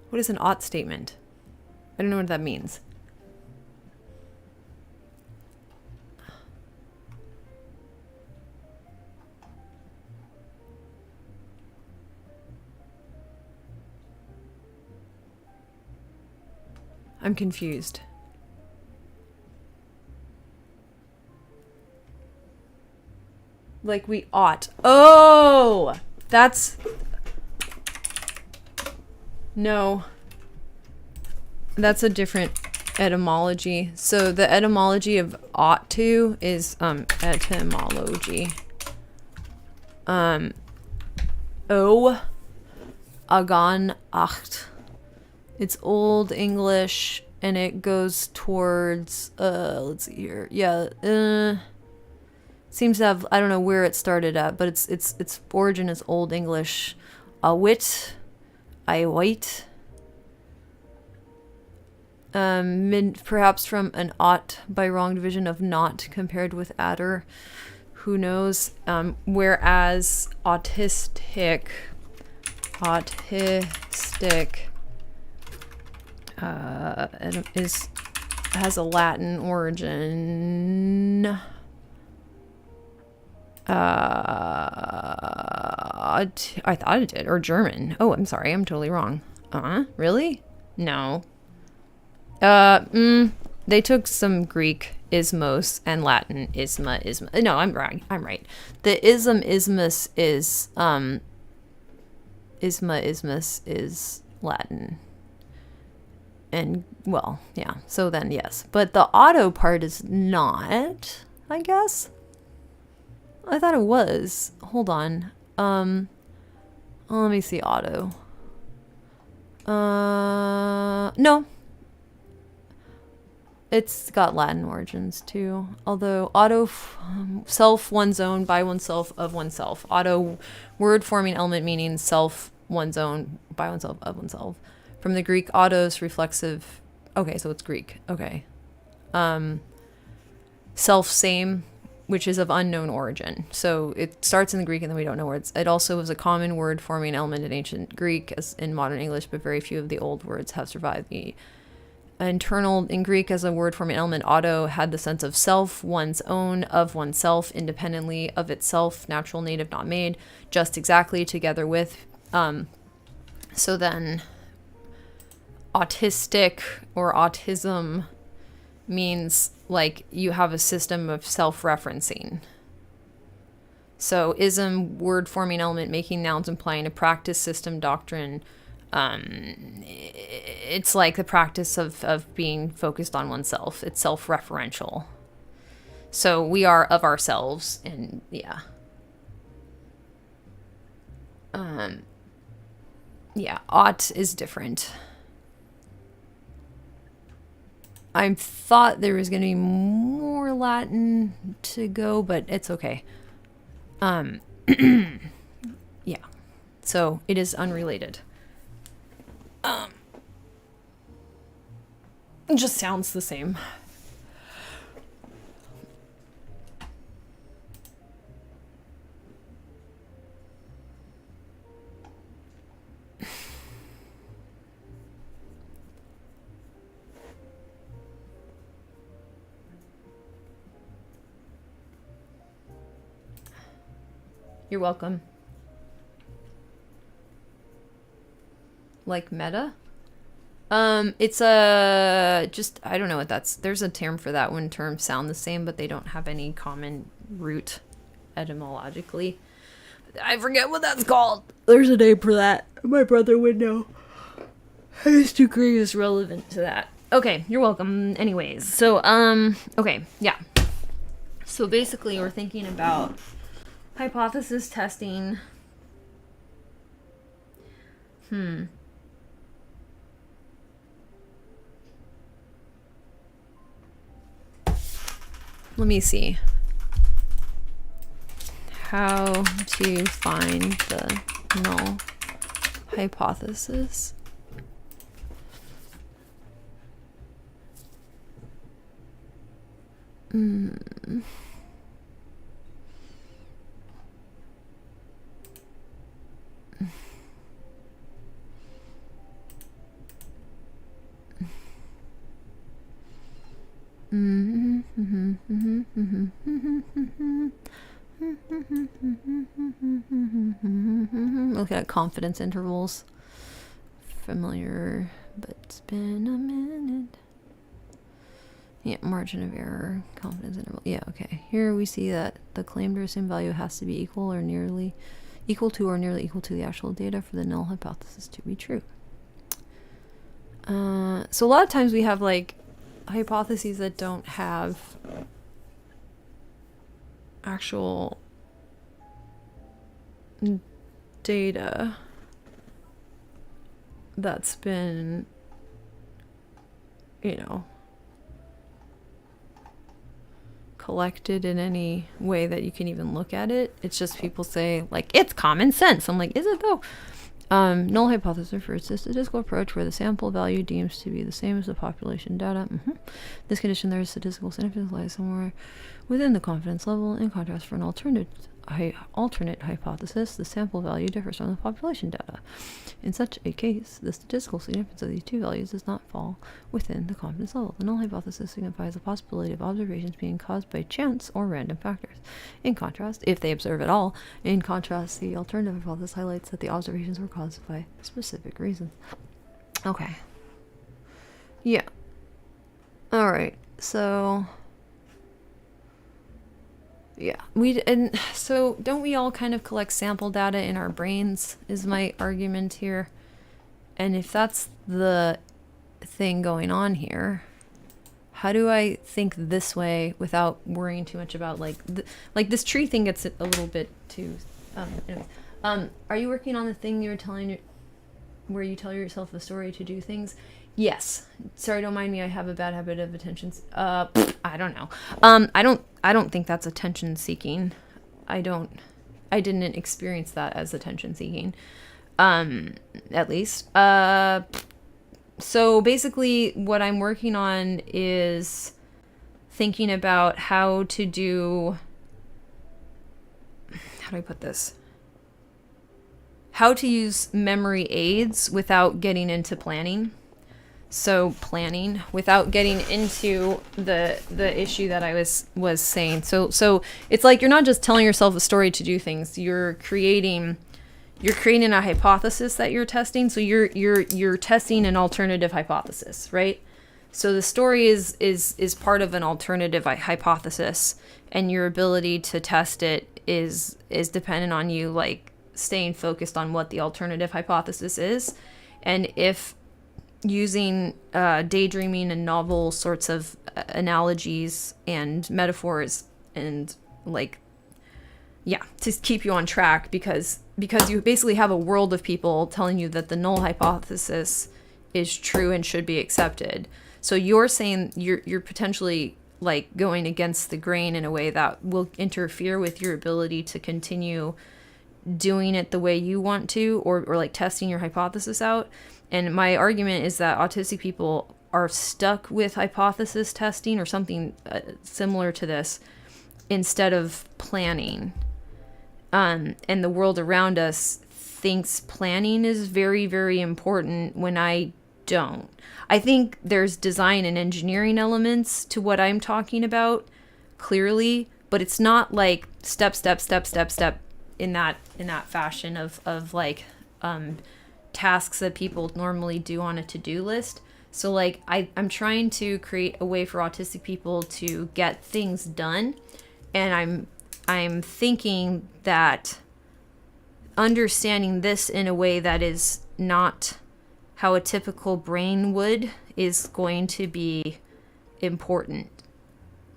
What is an ought statement? I don't know what that means. I'm confused. Like we ought. Oh! That's... No. That's a different etymology. So the etymology of ought to is etymology. O agan acht. It's Old English and it goes towards let's see here. Yeah, seems to have, I don't know where it started at, but its origin is Old English. A wit, I wait. Perhaps from an ought by wrong division of not compared with adder. Who knows? Whereas autistic has a Latin origin. I thought it did, or German. Oh, I'm sorry, I'm totally wrong. Really? No. They took some Greek ismos and Latin isma. No, I'm wrong. I'm right. The ismus is ismus is Latin. And well, yeah. So then yes, but the auto part is not, I guess. I thought it was. Hold on. Let me see auto. No. It's got Latin origins too. Although auto, self, one's own, by oneself, of oneself. Auto, word forming element meaning self, one's own, by oneself, of oneself. From the Greek, autos, reflexive. Okay, so it's Greek. Okay. Self, same, which is of unknown origin. So it starts in the Greek and then we don't know where it also was a common word forming element in ancient Greek as in modern English, but very few of the old words have survived. The internal in Greek as a word forming element, auto had the sense of self, one's own, of oneself, independently of itself, natural, native, not made, just exactly, together with. So then autistic or autism means like you have a system of self-referencing. So ism, word forming element, making nouns, implying a practice, system, doctrine. It's like the practice of being focused on oneself. It's self-referential. So we are of ourselves, and yeah. Yeah, ought is different. I thought there was going to be more Latin to go, but it's okay. Yeah. So it is unrelated. It just sounds the same. You're welcome. Like meta? It's just, I don't know what that's, there's a term for that when terms sound the same, but they don't have any common root etymologically. I forget what that's called. There's a name for that. My brother would know. His degree is relevant to that. Okay, you're welcome. Anyways, so, okay, yeah. So basically we're thinking about hypothesis testing. Let me see. How to find the null hypothesis. Look at confidence intervals. Familiar, but it's been a minute. Yeah, margin of error, confidence interval. Yeah, okay. Here we see that the claimed or assumed value has to be equal or nearly equal to or nearly equal to the actual data for the null hypothesis to be true. So a lot of times we have like hypotheses that don't have actual data that's been, collected in any way that you can even look at it. It's just people say, like, it's common sense. I'm like, is it though? Null hypothesis refers to a statistical approach where the sample value deems to be the same as the population data. This condition, there is statistical significance lies somewhere within the confidence level. In contrast, for an alternate hypothesis, the sample value differs from the population data. In such a case, the statistical significance of these two values does not fall within the confidence level. The null hypothesis signifies the possibility of observations being caused by chance or random factors. In contrast, if they observe at all, in contrast, the alternative hypothesis highlights that the observations were caused by specific reasons. Okay. Yeah. All right. So yeah, so don't we all kind of collect sample data in our brains is my argument here. And if that's the thing going on here, how do I think this way without worrying too much about like this tree thing gets a little bit too are you working on the thing you were telling where you tell yourself a story to do things? Yes. Sorry, don't mind me. I have a bad habit of attention. I don't know. I don't think that's attention seeking. I didn't experience that as attention seeking. At least. So basically what I'm working on is thinking about how do I put this? How to use memory aids without getting into planning. So planning without getting into the issue that I was saying. So it's like you're not just telling yourself a story to do things. You're creating a hypothesis that you're testing. So you're testing an alternative hypothesis, right? So the story is part of an alternative hypothesis, and your ability to test it is dependent on you like staying focused on what the alternative hypothesis is, and if using daydreaming and novel sorts of analogies and metaphors and to keep you on track because you basically have a world of people telling you that the null hypothesis is true and should be accepted. So you're saying you're potentially like going against the grain in a way that will interfere with your ability to continue doing it the way you want to, or like testing your hypothesis out. And my argument is that autistic people are stuck with hypothesis testing or something similar to this instead of planning. And the world around us thinks planning is very, very important when I don't. I think there's design and engineering elements to what I'm talking about, clearly, but it's not like step in that fashion of like tasks that people normally do on a to-do list. So like I'm trying to create a way for autistic people to get things done, and I'm thinking that understanding this in a way that is not how a typical brain would is going to be important.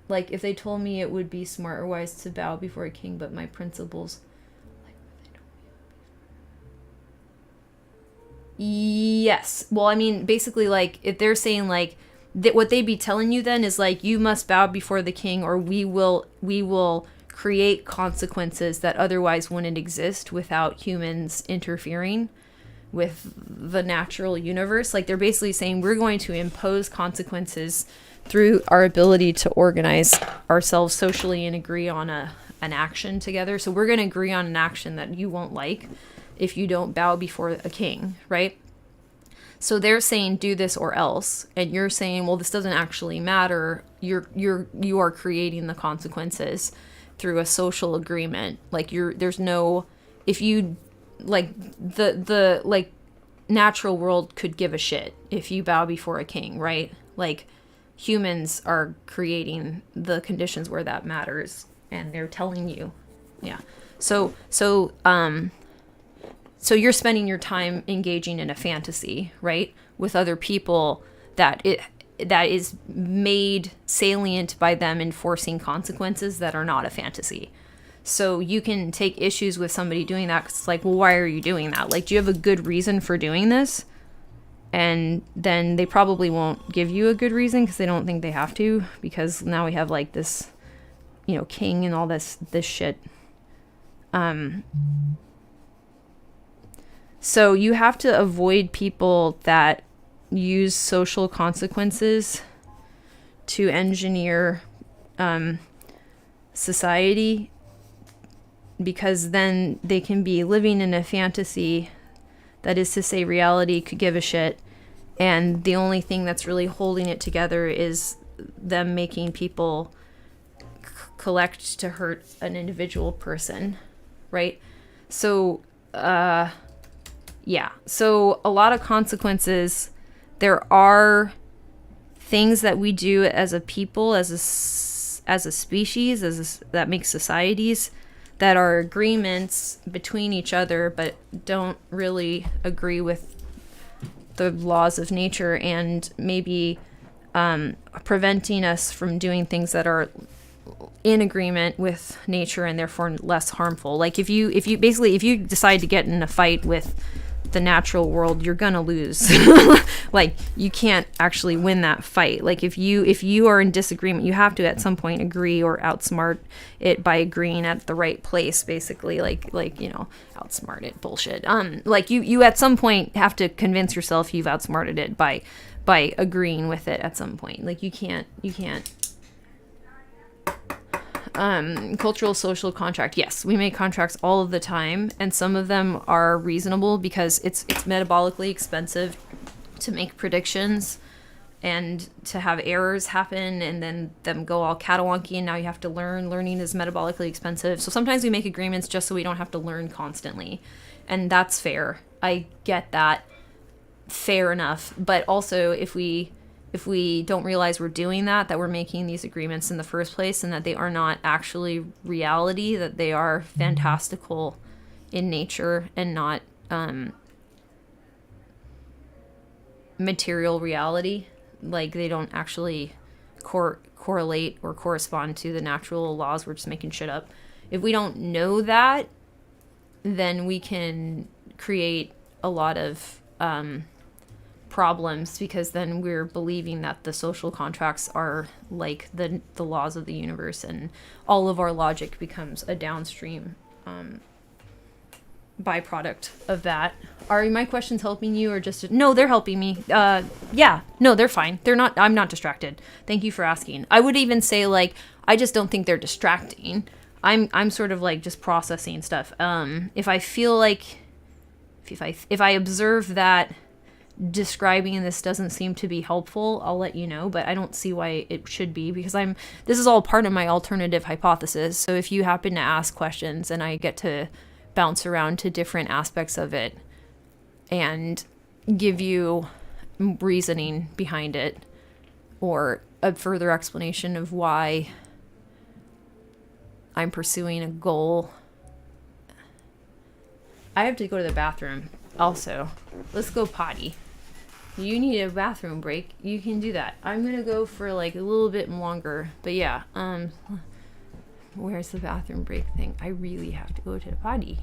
Like if they told me it would be smart or wise to bow before a king, but my principles yes. Well, I mean, basically, like, if they're saying, like, what they'd be telling you then is, like, you must bow before the king, or we will create consequences that otherwise wouldn't exist without humans interfering with the natural universe. Like, they're basically saying we're going to impose consequences through our ability to organize ourselves socially and agree on an action together. So we're going to agree on an action that you won't like if you don't bow before a king, right? So they're saying do this or else, and you're saying, well, this doesn't actually matter. You are creating the consequences through a social agreement. Like there's no, if you like the like natural world could give a shit if you bow before a king, right? Like humans are creating the conditions where that matters, and they're telling you, yeah. So you're spending your time engaging in a fantasy, right? with other people that is made salient by them enforcing consequences that are not a fantasy. So you can take issues with somebody doing that, 'cause it's like, well, why are you doing that? Like, do you have a good reason for doing this? And then they probably won't give you a good reason because they don't think they have to, because now we have like this, king and all this shit. So you have to avoid people that use social consequences to engineer society, because then they can be living in a fantasy, that is to say reality could give a shit, and the only thing that's really holding it together is them making people collect to hurt an individual person, right? So so a lot of consequences. There are things that we do as a people, as a species, that make societies, that are agreements between each other, but don't really agree with the laws of nature, and maybe preventing us from doing things that are in agreement with nature and therefore less harmful. Like if you decide to get in a fight with the natural world, you're gonna lose. Like, you can't actually win that fight. Like, if you are in disagreement, you have to at some point agree or outsmart it by agreeing at the right place, basically. Like outsmart it, bullshit. Like you at some point have to convince yourself you've outsmarted it by agreeing with it at some point. Like, you can't cultural social contract. Yes, we make contracts all of the time, and some of them are reasonable because it's metabolically expensive to make predictions and to have errors happen and then them go all catawonky, and now you have to learn. Learning is metabolically expensive. So sometimes we make agreements just so we don't have to learn constantly. And that's fair. I get that. Fair enough. But also, if we don't realize we're doing that we're making these agreements in the first place, and that they are not actually reality, that they are fantastical in nature and not material reality, like they don't actually correlate or correspond to the natural laws, we're just making shit up. If we don't know that, then we can create a lot of problems, because then we're believing that the social contracts are like the laws of the universe, and all of our logic becomes a downstream byproduct of that. Are my questions helping you, or just no? They're helping me. Yeah, no, they're fine. They're not. I'm not distracted. Thank you for asking. I would even say, like, I just don't think they're distracting. I'm sort of like just processing stuff. If I feel like if I observe that describing this doesn't seem to be helpful, I'll let you know, but I don't see why it should be, because this is all part of my alternative hypothesis. So if you happen to ask questions and I get to bounce around to different aspects of it and give you reasoning behind it, or a further explanation of why I'm pursuing a goal. I have to go to the bathroom also. Let's go potty. You need a bathroom break, you can do that. I'm gonna go for like a little bit longer, but yeah, where's the bathroom break thing? I really have to go to the potty.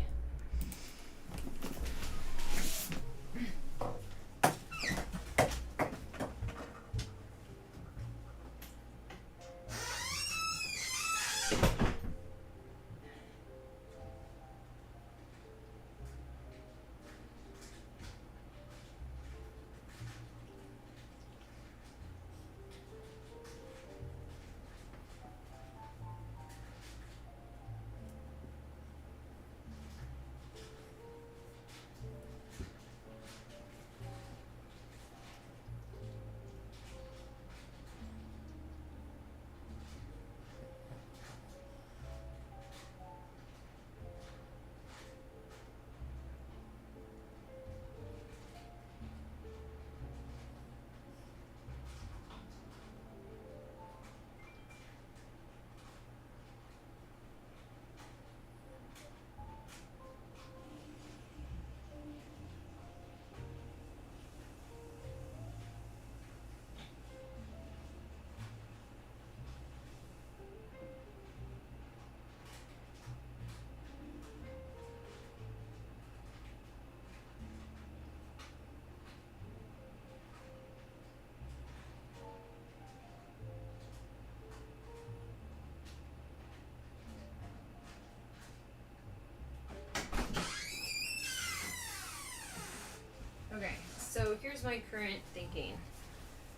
my current thinking.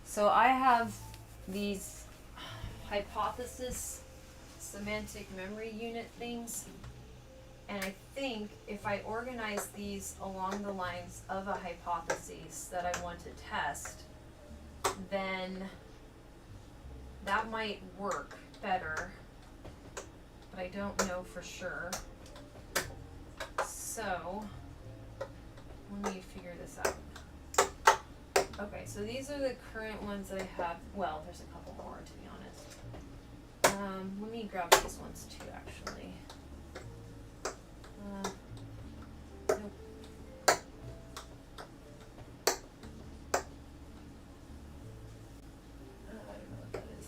So I have these hypothesis semantic memory unit things, and I think if I organize these along the lines of a hypothesis that I want to test, then that might work better, but I don't know for sure. So let me figure this out. Okay, so these are the current ones that I have. Well, there's a couple more, to be honest. Let me grab these ones too, actually. Nope. I don't know what that is.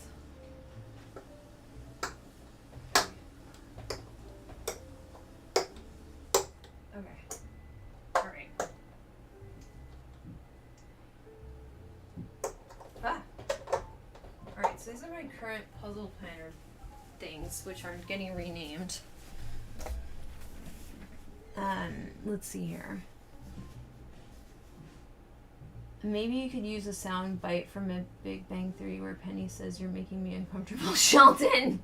Okay. All right. Alright, so these are my current puzzle planner things, which are getting renamed. Let's see here. Maybe you could use a sound bite from a Big Bang Theory where Penny says, "You're making me uncomfortable, Sheldon."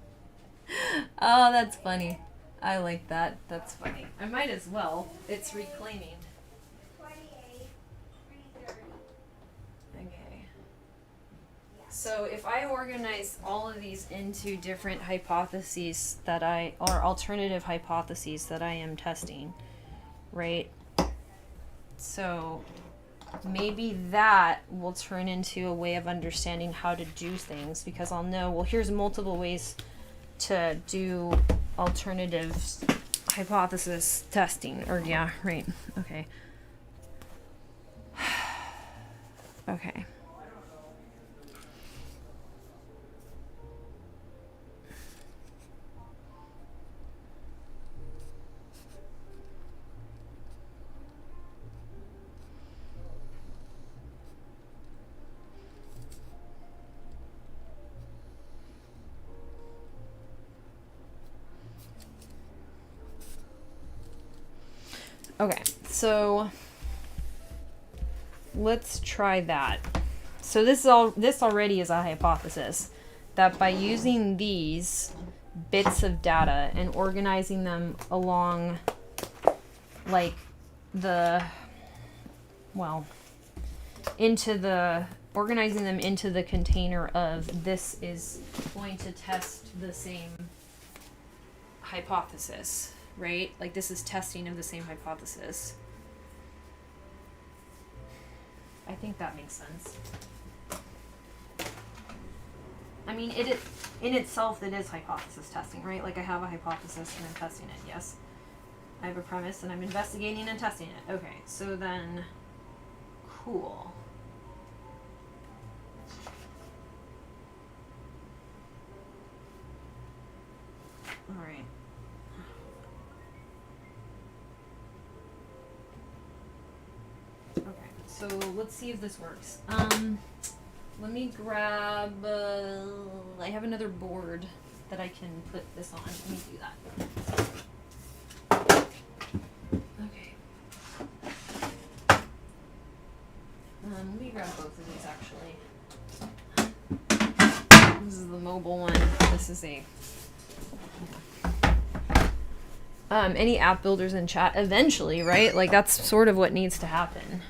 Oh, that's funny. I like that. That's funny. I might as well. It's reclaiming. 28, 330. Okay. So if I organize all of these into different hypotheses that or alternative hypotheses that I am testing, right? So maybe that will turn into a way of understanding how to do things, because I'll know, well, here's multiple ways to do alternative hypothesis testing, or yeah, right. Okay. Okay. Okay, so let's try that. So this already is a hypothesis that by using these bits of data and organizing them along like organizing them into the container of this is going to test the same hypothesis. Right? Like this is testing of the same hypothesis. I think that makes sense. I mean, in itself, it is hypothesis testing, right? Like I have a hypothesis and I'm testing it, yes. I have a premise and I'm investigating and testing it. Okay, so then, cool. All right. So let's see if this works. Let me grab, I have another board that I can put this on. Let me do that. Okay. Let me grab both of these actually. This is the mobile one. This is a... any app builders in chat eventually, right? Like that's sort of what needs to happen.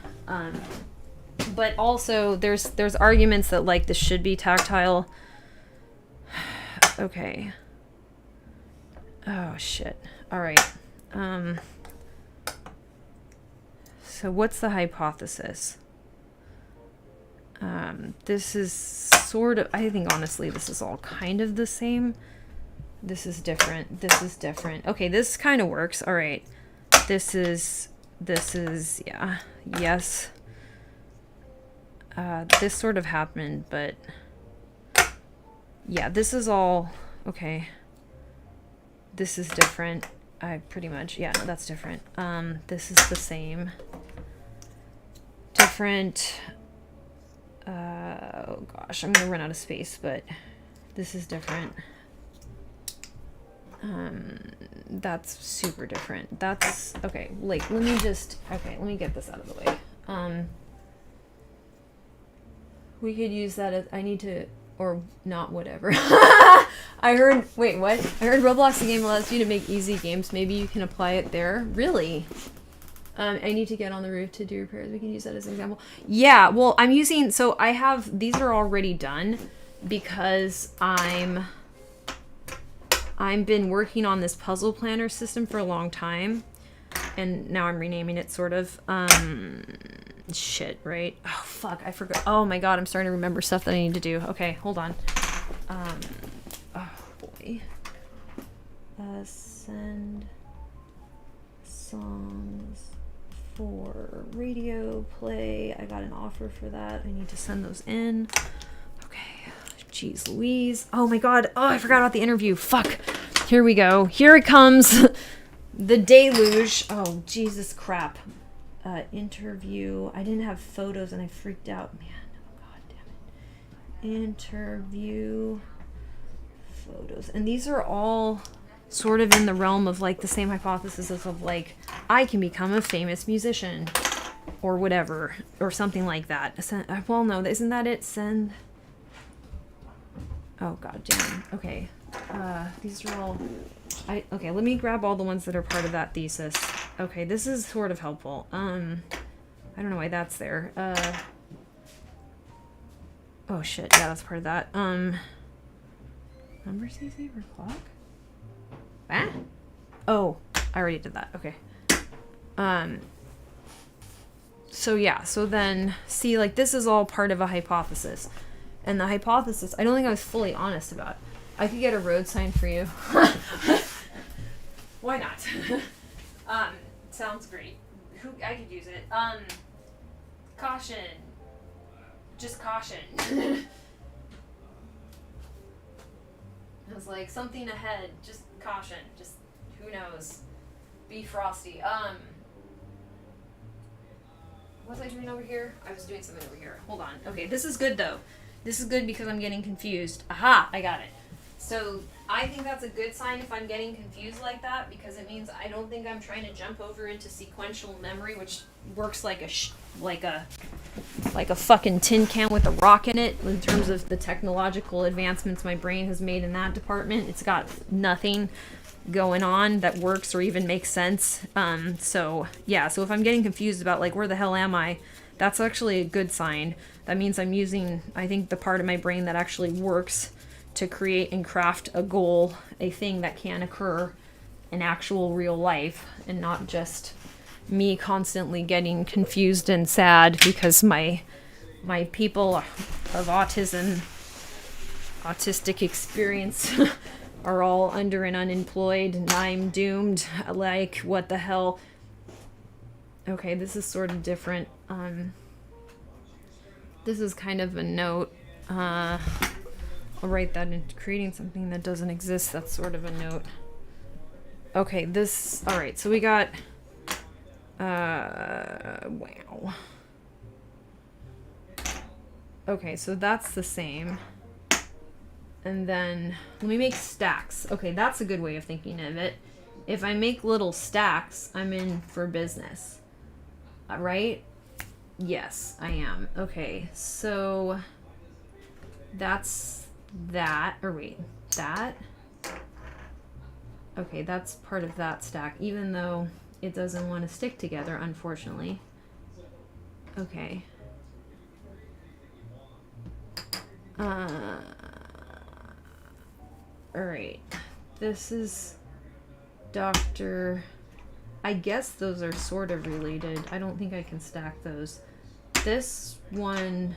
But also there's arguments that like this should be tactile. Okay. Oh shit. All right. So what's the hypothesis? This is sort of, I think honestly this is all kind of the same. This is different. This is different. Okay, this kind of works. All right. This is, yeah. Yes. This sort of happened, but yeah, this is all, okay. This is different. I pretty much, yeah, that's different. This is the same. Different. Oh gosh, I'm gonna run out of space, but this is different. That's super different. That's okay. Like, let me get this out of the way. We could use that as, I need to, or not, whatever. I heard, wait, what? I heard Roblox, the game allows you to make easy games. Maybe you can apply it there. Really? I need to get on the roof to do repairs. We can use that as an example. Yeah, well, I'm using, so I have, these are already done because I've been working on this puzzle planner system for a long time. And now I'm renaming it, sort of. Shit, right? Oh, fuck, I forgot. Oh my god, I'm starting to remember stuff that I need to do. Okay, hold on. Oh boy. Send songs for radio play. I got an offer for that. I need to send those in. Okay. Jeez Louise. Oh my god. Oh, I forgot about the interview. Fuck. Here we go. Here it comes. The deluge. Oh, Jesus crap. Interview. I didn't have photos and I freaked out. Man, oh god damn it. Interview photos. And these are all sort of in the realm of like the same hypothesis of like, I can become a famous musician or whatever, or something like that. Well, no, isn't that it? Send. Oh god damn. Okay. These are all. Okay, let me grab all the ones that are part of that thesis. Okay, this is sort of helpful. I don't know why that's there. Oh shit, yeah, that's part of that. Number CC for clock? Ah? Oh, I already did that. Okay. So yeah, so then, see, like, this is all part of a hypothesis. And the hypothesis, I don't think I was fully honest about. I could get a road sign for you. Why not? Sounds great. I could use it. Caution. Just caution. I was like, something ahead. Just caution. Just, who knows? Be frosty. What was I doing over here? I was doing something over here. Hold on. Okay, this is good though. This is good because I'm getting confused. Aha! I got it. So I think that's a good sign if I'm getting confused like that, because it means I don't think I'm trying to jump over into sequential memory, which works like a fucking tin can with a rock in it in terms of the technological advancements my brain has made in that department. It's got nothing going on that works or even makes sense. So yeah, so if I'm getting confused about like where the hell am I, that's actually a good sign. That means I'm using, I think, the part of my brain that actually works to create and craft a goal, a thing that can occur in actual real life, and not just me constantly getting confused and sad because my people of autistic experience are all under and unemployed and I'm doomed. Like, what the hell? Okay, this is sort of different. This is kind of a note. I'll write that into creating something that doesn't exist. That's sort of a note. Okay, this, all right, so we got, wow. Okay, so that's the same. And then, let me make stacks. Okay, that's a good way of thinking of it. If I make little stacks, I'm in for business. Right? Yes, I am. Okay, so that's that, or wait, that? Okay, that's part of that stack, even though it doesn't want to stick together, unfortunately. Okay. Alright. This is Dr. I guess those are sort of related. I don't think I can stack those. This one,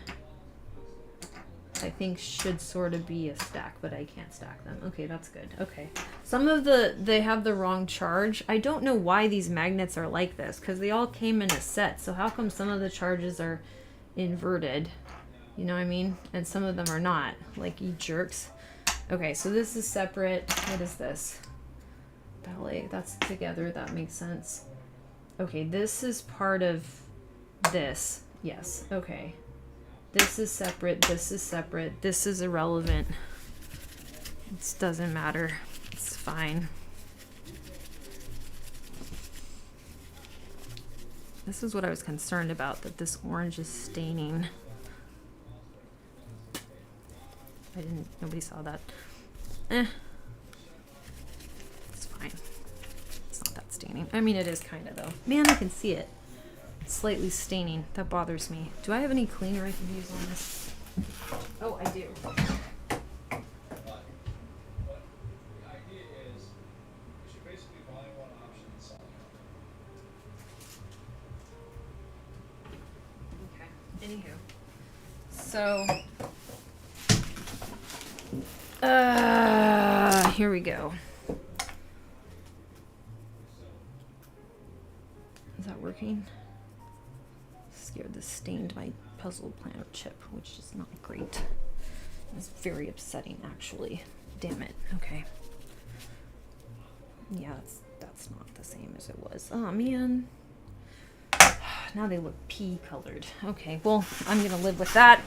I think, should sort of be a stack, but I can't stack them. Okay, that's good. Okay. Some of they have the wrong charge. I don't know why these magnets are like this, because they all came in a set. So how come some of the charges are inverted? You know what I mean? And some of them are not. Like, you jerks. Okay, so this is separate. What is this? Ballet. That's together. That makes sense. Okay, this is part of this. Yes. Okay. This is separate. This is separate. This is irrelevant. It doesn't matter. It's fine. This is what I was concerned about, that this orange is staining. Nobody saw that. It's fine. It's not that staining. I mean, it is kind of though. Man, I can see it. It's slightly staining. That bothers me. Do I have any cleaner I can use on this? Oh, I do. Anywho, so here we go. Is that working? Scared this stained my puzzle planner chip, which is not great. It's very upsetting, actually. Damn it. Okay. Yeah, that's not the same as it was. Oh man. Now they look pea colored. Okay, well, I'm gonna live with that.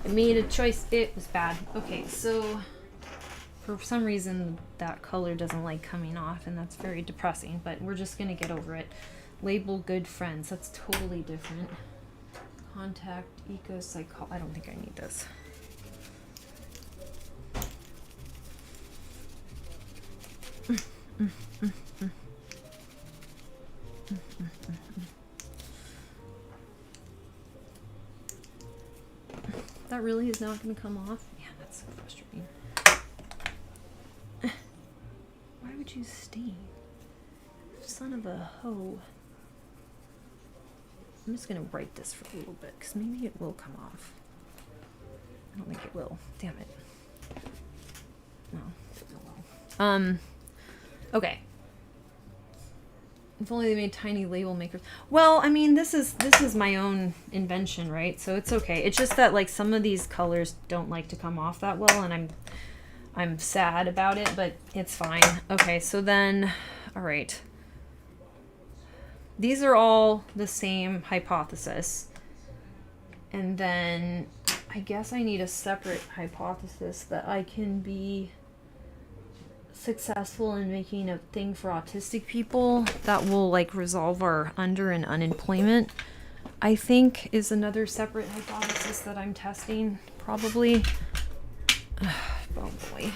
I made a choice. It was bad. Okay, so for some reason that color doesn't like coming off, and that's very depressing, but we're just gonna get over it. Label good friends. That's totally different. Contact eco-psycho. I don't think I need this. That really is not going to come off? Yeah, that's so frustrating. Why would you stain? Son of a hoe. I'm just going to write this for a little bit, because maybe it will come off. I don't think it will. Damn it. No. Oh well. Okay. If only they made tiny label makers. Well, I mean, this is my own invention, right? So it's okay. It's just that like some of these colors don't like to come off that well, and I'm sad about it, but it's fine. Okay, so then, all right. These are all the same hypothesis. And then I guess I need a separate hypothesis that I can be successful in making a thing for autistic people that will like resolve our under and unemployment, I think is another separate hypothesis that I'm testing probably. Oh boy.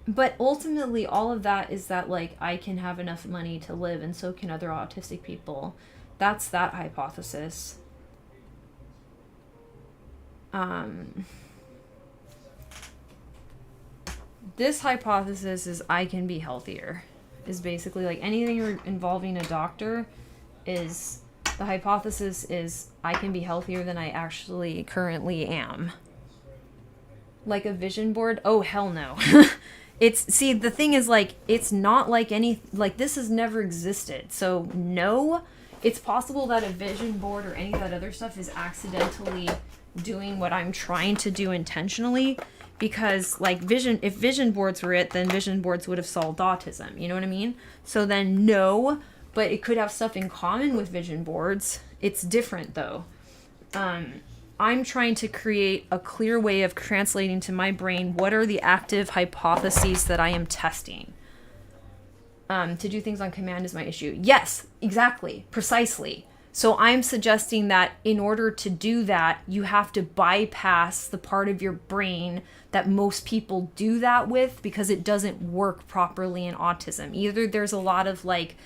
But ultimately all of that is that like I can have enough money to live, and so can other autistic people. That's that hypothesis. This hypothesis is I can be healthier. Is basically like anything involving a doctor is, the hypothesis is I can be healthier than I actually currently am. Like a vision board? Oh, hell no. See, the thing is like, it's not like this has never existed. So no, it's possible that a vision board or any of that other stuff is accidentally doing what I'm trying to do intentionally. Because like if vision boards were it, then vision boards would have solved autism. You know what I mean? So then no, but it could have stuff in common with vision boards. It's different though. I'm trying to create a clear way of translating to my brain what are the active hypotheses that I am testing. To do things on command is my issue. Yes, exactly, precisely. So I'm suggesting that in order to do that, you have to bypass the part of your brain that most people do that with, because it doesn't work properly in autism. Either there's a lot of like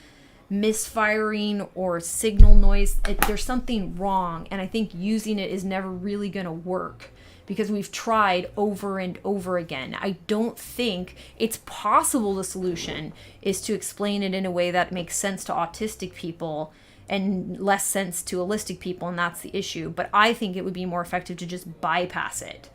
misfiring or signal noise. There's something wrong, and I think using it is never really going to work because we've tried over and over again. I don't think it's possible the solution is to explain it in a way that makes sense to autistic people and less sense to holistic people, and that's the issue. But I think it would be more effective to just bypass it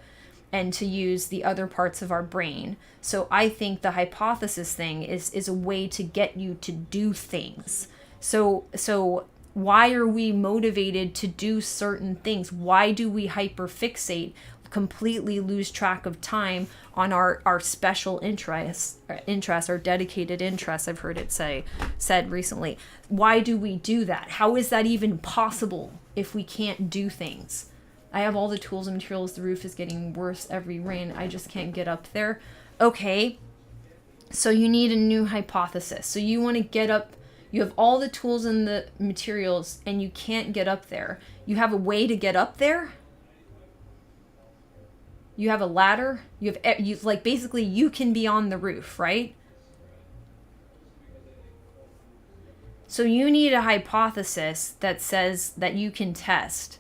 and to use the other parts of our brain. So I think the hypothesis thing is a way to get you to do things. So why are we motivated to do certain things? Why do we hyperfixate, completely lose track of time on our special interests, our dedicated interests? I've heard it said recently. Why do we do that? How is that even possible if we can't do things? I have all the tools and materials. The roof is getting worse every rain. I just can't get up there. Okay, so you need a new hypothesis. So you want to get up You have all the tools and the materials, and you can't get up there. You have a way to get up there. You have a ladder. You like basically you can be on the roof, right? So you need a hypothesis that says that you can test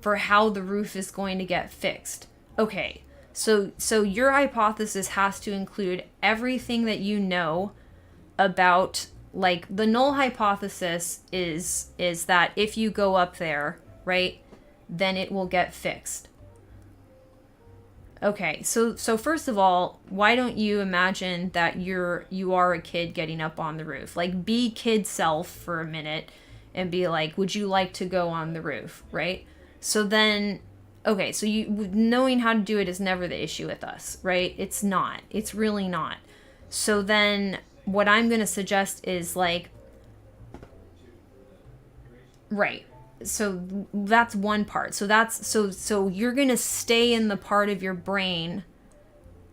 for how the roof is going to get fixed. Okay. So your hypothesis has to include everything that you know about, like, the null hypothesis is that if you go up there, right, then it will get fixed. Okay, so first of all, why don't you imagine that you are a kid getting up on the roof? Like, be kid self for a minute and be like, would you like to go on the roof, right? So then, okay, so you knowing how to do it is never the issue with us, right? It's not. It's really not. So then what I'm going to suggest is, like, right. So that's one part. So that's so you're going to stay in the part of your brain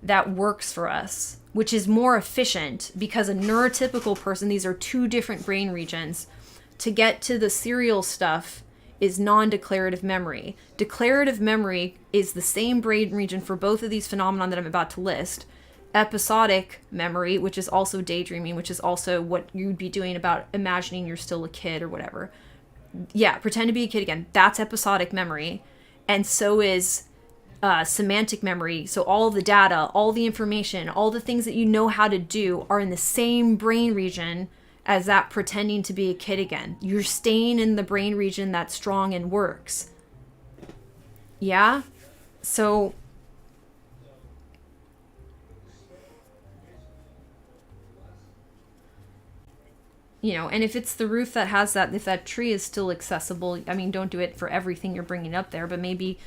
that works for us, which is more efficient, because a neurotypical person, these are two different brain regions. To get to the serial stuff is non-declarative memory. Declarative memory is the same brain region for both of these phenomena that I'm about to list. Episodic memory, which is also daydreaming, which is also what you'd be doing about imagining you're still a kid or whatever. Yeah, pretend to be a kid again. That's episodic memory. And so is semantic memory. So all the data, all the information, all the things that you know how to do are in the same brain region as that pretending to be a kid again. You're staying in the brain region that's strong and works. Yeah? So you know, and if it's the roof that has that, if that tree is still accessible, I mean, don't do it for everything you're bringing up there, but maybe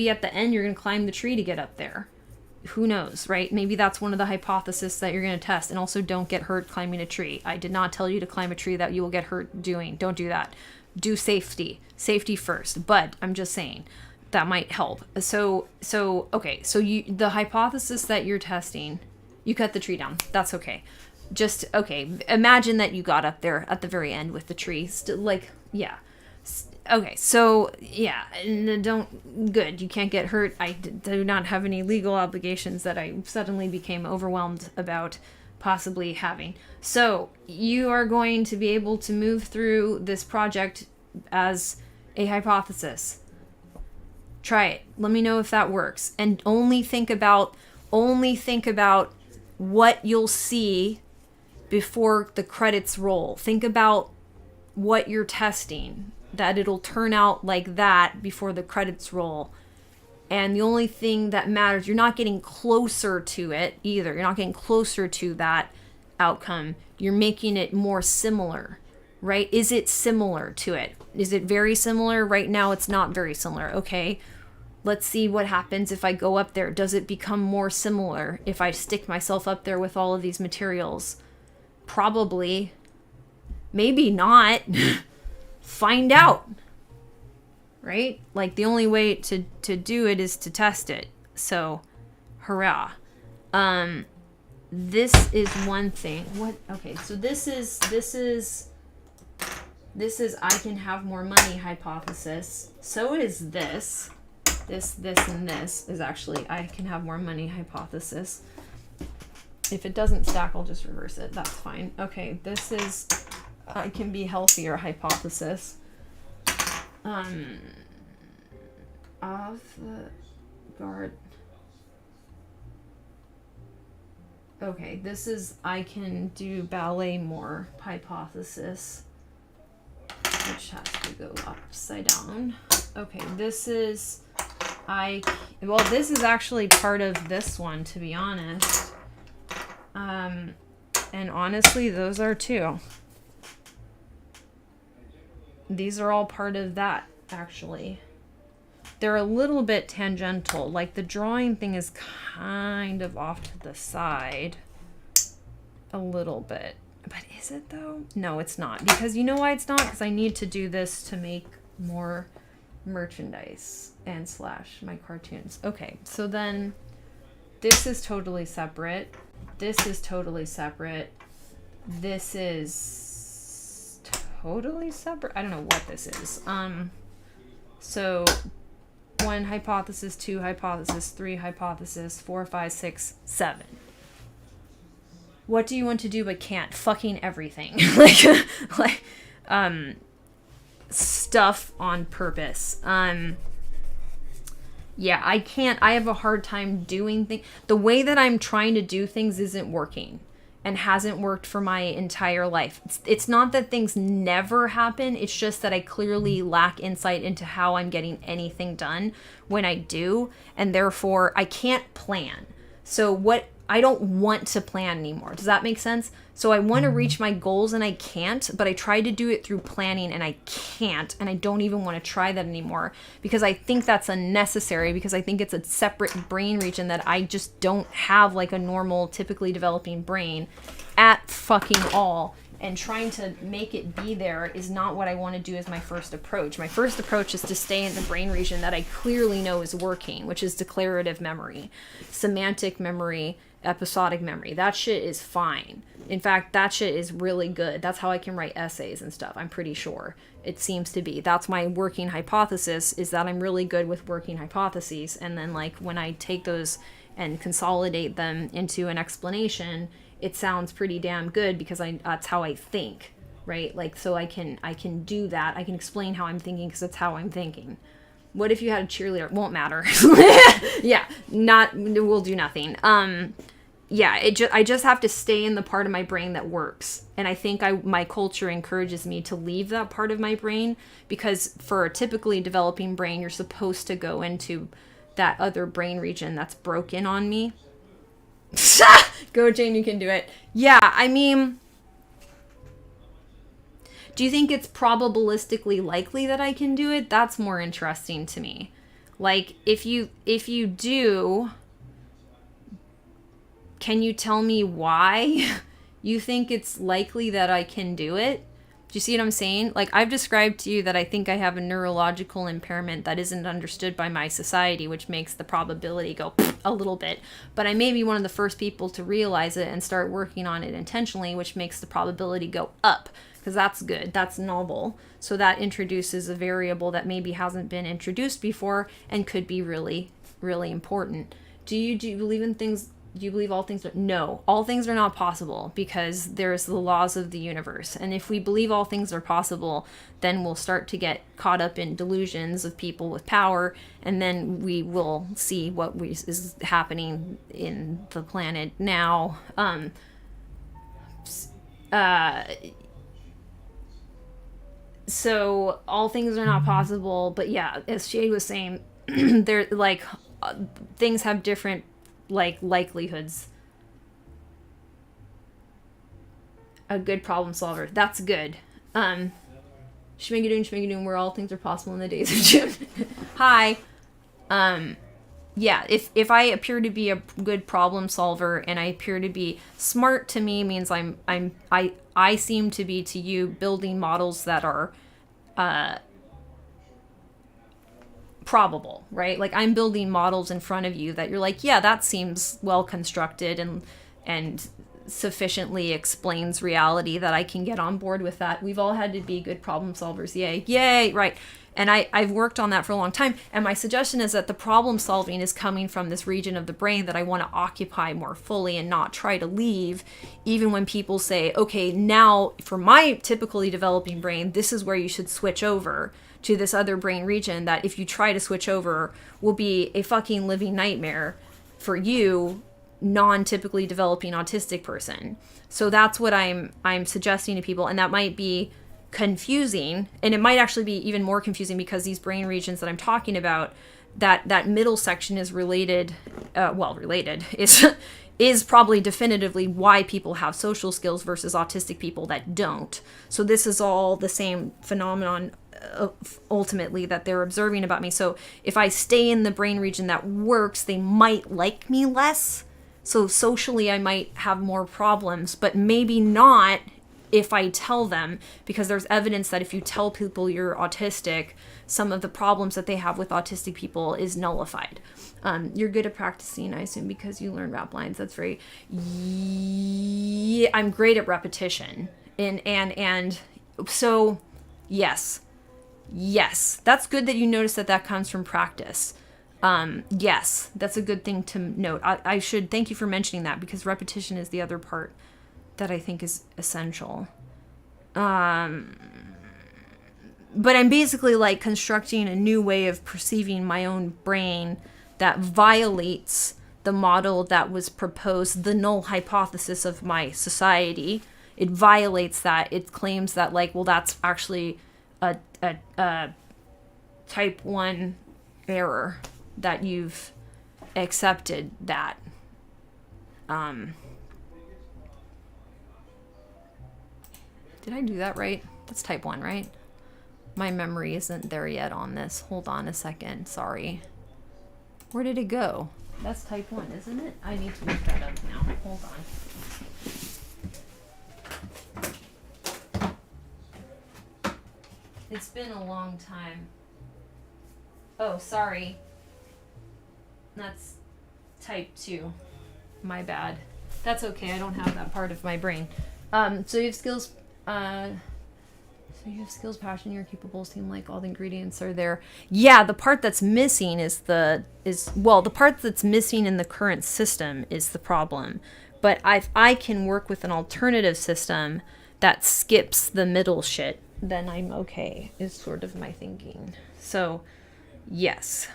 at the end you're going to climb the tree to get up there. Who knows, right? Maybe that's one of the hypotheses that you're going to test. And also, don't get hurt climbing a tree. I did not tell you to climb a tree that you will get hurt doing. Don't do that. Do safety first. But I'm just saying that might help. So okay. So the hypothesis that you're testing, you cut the tree down. That's okay. Just, okay, imagine that you got up there at the very end with the tree. Like, yeah. Okay, so, yeah, good. You can't get hurt. I do not have any legal obligations that I suddenly became overwhelmed about possibly having. So, you are going to be able to move through this project as a hypothesis. Try it. Let me know if that works. And only think about what you'll see before the credits roll. Think about what you're testing, that it'll turn out like that before the credits roll. And the only thing that matters, you're not getting closer to it either. You're not getting closer to that outcome. You're making it more similar, right? Is it similar to it? Is it very similar? Right now, it's not very similar. Okay, let's see what happens if I go up there. Does it become more similar if I stick myself up there with all of these materials? Probably. Maybe not. Find out. Right? Like, the only way to do it is to test it. So, hurrah. This is one thing. What? Okay, so this is I can have more money hypothesis. So is this. This, and this is actually I can have more money hypothesis. If it doesn't stack, I'll just reverse it. That's fine. Okay, this is I can be healthier hypothesis. Off the guard. Okay, this is I can do ballet more hypothesis, which has to go upside down. Okay, this is this is actually part of this one, to be honest. And honestly, those are too. These are all part of that, actually. They're a little bit tangential. Like, the drawing thing is kind of off to the side. A little bit. But is it, though? No, it's not. Because you know why it's not? Because I need to do this to make more merchandise and / my cartoons. Okay, so then this is totally separate. This is totally separate. This is totally separate. I don't know what this is. So 1 hypothesis, 2 hypothesis, 3 hypothesis, 4, 5, 6, 7. What do you want to do but can't? Fucking everything. like, stuff on purpose. Yeah, I can't. I have a hard time doing things. The way that I'm trying to do things isn't working and hasn't worked for my entire life. It's not that things never happen. It's just that I clearly lack insight into how I'm getting anything done when I do. And therefore, I can't plan. So I don't want to plan anymore. Does that make sense? So I want to reach my goals and I can't, but I tried to do it through planning and I can't, and I don't even want to try that anymore because I think that's unnecessary, because I think it's a separate brain region that I just don't have like a normal, typically developing brain at fucking all. And trying to make it be there is not what I want to do as my first approach. My first approach is to stay in the brain region that I clearly know is working, which is declarative memory, semantic memory, episodic memory. That shit is fine. In fact, that shit is really good. That's how I can write essays and stuff. I'm pretty sure. It seems to be. That's my working hypothesis, is that I'm really good with working hypotheses. And then like when I take those and consolidate them into an explanation, it sounds pretty damn good because that's how I think, right? Like, so I can do that. I can explain how I'm thinking because that's how I'm thinking. What if you had a cheerleader? It won't matter. Yeah, we'll do nothing. Yeah, I just have to stay in the part of my brain that works. And I think my culture encourages me to leave that part of my brain, because for a typically developing brain, you're supposed to go into that other brain region that's broken on me. Go, Jane, you can do it. Yeah, I mean, do you think it's probabilistically likely that I can do it? That's more interesting to me. Like, if you do, can you tell me why you think it's likely that I can do it? Do you see what I'm saying? Like, I've described to you that I think I have a neurological impairment that isn't understood by my society, which makes the probability go a little bit. But I may be one of the first people to realize it and start working on it intentionally, which makes the probability go up, because that's good. That's novel. So that introduces a variable that maybe hasn't been introduced before and could be really, really important. Do you believe in things? Do you believe all things are? No, all things are not possible, because there's the laws of the universe. And if we believe all things are possible, then we'll start to get caught up in delusions of people with power, and then we will see what is happening in the planet now. So all things are not possible, but yeah, as Shade was saying, they're like things have different like likelihoods. A good problem solver. That's good. Schmigadoon, where all things are possible in the days of June. Hi. Yeah, if I appear to be a good problem solver and I appear to be smart, to me means I seem to be to you building models that are probable, right? Like, I'm building models in front of you that you're like, yeah, that seems well constructed and sufficiently explains reality that I can get on board with that. We've all had to be good problem solvers. Yay, right. And I've worked on that for a long time. And my suggestion is that the problem solving is coming from this region of the brain that I want to occupy more fully and not try to leave, even when people say, okay, now for my typically developing brain, this is where you should switch over to this other brain region that if you try to switch over will be a fucking living nightmare for you, non-typically developing autistic person. So that's what I'm suggesting to people, and that might be confusing, and it might actually be even more confusing because these brain regions that I'm talking about, that middle section is related is probably definitively why people have social skills versus autistic people that don't. So this is all the same phenomenon ultimately that they're observing about me. So if I stay in the brain region that works, they might like me less. So socially I might have more problems, but maybe not if I tell them, because there's evidence that if you tell people you're autistic, some of the problems that they have with autistic people is nullified. You're good at practicing, I assume, because you learn rap lines. That's very... Yeah, I'm great at repetition. And So, yes. Yes. That's good that you notice that comes from practice. Yes, that's a good thing to note. I should thank you for mentioning that, because repetition is the other part that I think is essential. But I'm basically like constructing a new way of perceiving my own brain that violates the model that was proposed, the null hypothesis of my society. It violates that. It claims that, like, well, that's actually a type 1 error, that you've accepted that. Did I do that right? That's type 1, right? My memory isn't there yet on this. Hold on a second. Sorry. Where did it go? That's type 1, isn't it? I need to look that up now. Hold on. It's been a long time. Oh, sorry. That's type 2. My bad. That's okay. I don't have that part of my brain. So you have skills. So you have skills, passion, you're capable, seem like all the ingredients are there. Yeah, the part that's missing the part that's missing in the current system is the problem. But I can work with an alternative system that skips the middle shit, then I'm okay, is sort of my thinking. So, yes.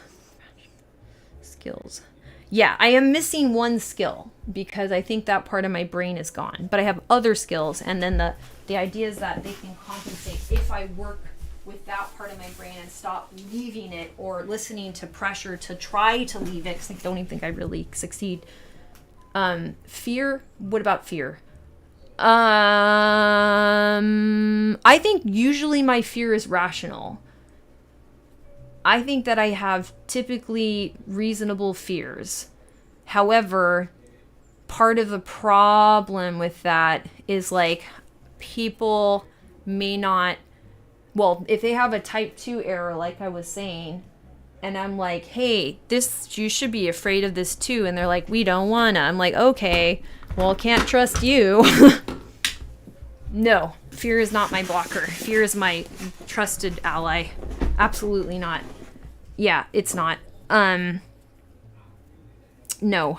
Skills. Yeah, I am missing one skill because I think that part of my brain is gone. But I have other skills, and then the idea is that they can compensate if I work with that part of my brain and stop leaving it or listening to pressure to try to leave it, because I don't even think I really succeed. Fear? What about fear? I think usually my fear is rational. I think that I have typically reasonable fears. However, part of the problem with that is, like, people may not, well, if they have a type 2 error, like I was saying, and I'm like, hey, you should be afraid of this too. And they're like, we don't wanna. I'm like, okay, well, can't trust you. No, fear is not my blocker. Fear is my trusted ally. Absolutely not. Yeah, it's not. No.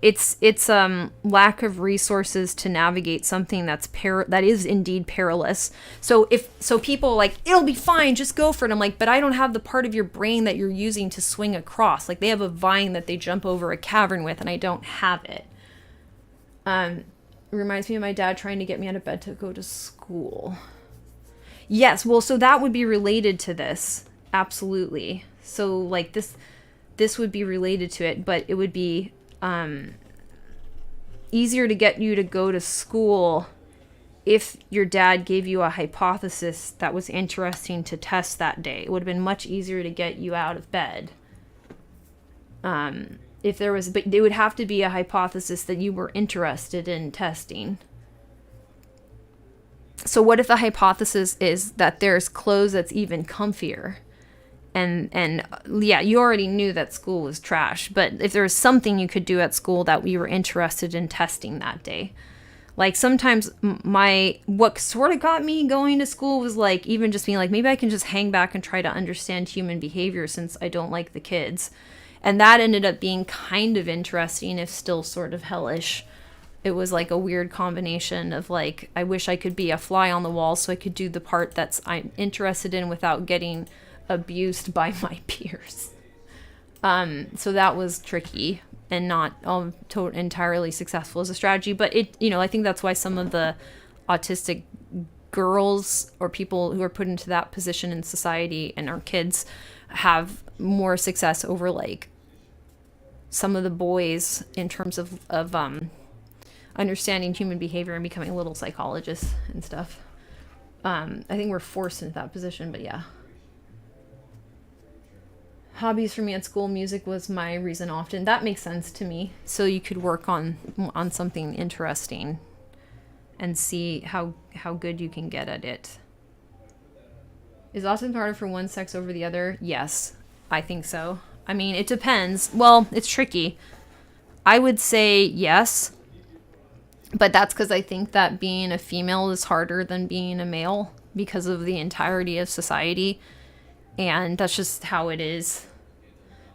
It's lack of resources to navigate something that is indeed perilous. So people are like, it'll be fine, just go for it. I'm like, but I don't have the part of your brain that you're using to swing across. Like, they have a vine that they jump over a cavern with, and I don't have it. Reminds me of my dad trying to get me out of bed to go to school. Yes, well, so that would be related to this. Absolutely. So, like, this would be related to it, but it would be easier to get you to go to school if your dad gave you a hypothesis that was interesting to test that day. It would have been much easier to get you out of bed. If there was, but it would have to be a hypothesis that you were interested in testing. So what if the hypothesis is that there's clothes that's even comfier? And yeah, you already knew that school was trash, but if there was something you could do at school that we were interested in testing that day. Like, sometimes what sort of got me going to school was, like, even just being like, maybe I can just hang back and try to understand human behavior since I don't like the kids. And that ended up being kind of interesting, if still sort of hellish. It was like a weird combination of, like, I wish I could be a fly on the wall so I could do the part I'm interested in without getting abused by my peers. So that was tricky and not entirely successful as a strategy. But I think that's why some of the autistic girls or people who are put into that position in society and our kids have more success over, like, some of the boys in terms of understanding human behavior and becoming little psychologists and stuff. I think we're forced into that position, but yeah. Hobbies for me at school, music was my reason often. That makes sense to me. So you could work on something interesting and see how good you can get at it. Is autism harder for one sex over the other? Yes, I think so. I mean, it depends. Well, it's tricky. I would say yes, but that's because I think that being a female is harder than being a male because of the entirety of society, and that's just how it is.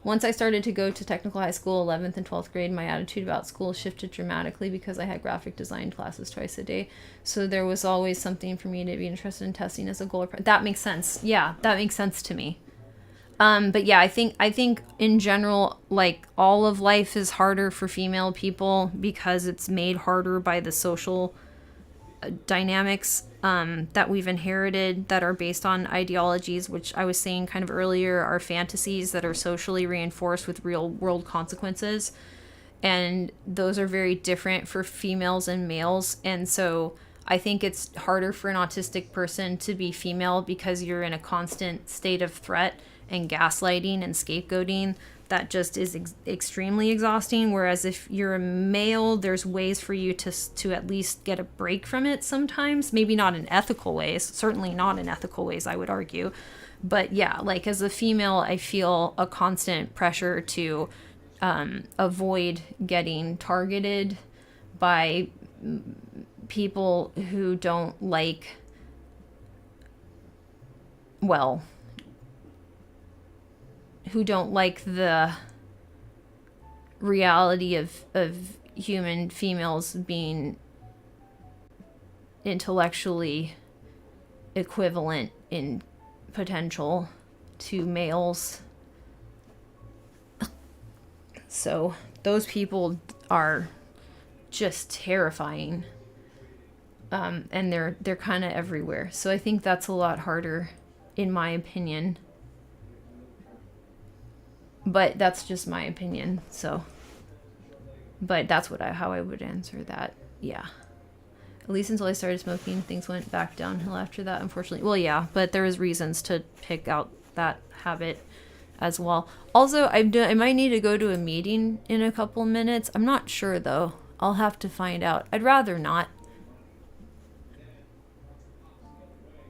Once I started to go to technical high school, 11th and 12th grade, my attitude about school shifted dramatically because I had graphic design classes twice a day. So there was always something for me to be interested in testing as a goal. That makes sense. Yeah, that makes sense to me. But yeah, I think in general, like, all of life is harder for female people because it's made harder by the social dynamics that we've inherited that are based on ideologies, which I was saying kind of earlier are fantasies that are socially reinforced with real world consequences. And those are very different for females and males. And so I think it's harder for an autistic person to be female because you're in a constant state of threat and gaslighting and scapegoating that just is extremely exhausting. Whereas if you're a male, there's ways for you to at least get a break from it sometimes. Maybe not in ethical ways, certainly not in ethical ways, I would argue. But yeah, like as a female, I feel a constant pressure to avoid getting targeted by people who don't like, well, who don't like the reality of human females being intellectually equivalent in potential to males. So those people are just terrifying. And they're kind of everywhere. So I think that's a lot harder, in my opinion. But that's just my opinion. So, but that's how I would answer that. Yeah. At least until I started smoking, things went back downhill after that, unfortunately. Well, yeah, but there was reasons to pick out that habit as well. Also, I might need to go to a meeting in a couple minutes. I'm not sure though. I'll have to find out. I'd rather not.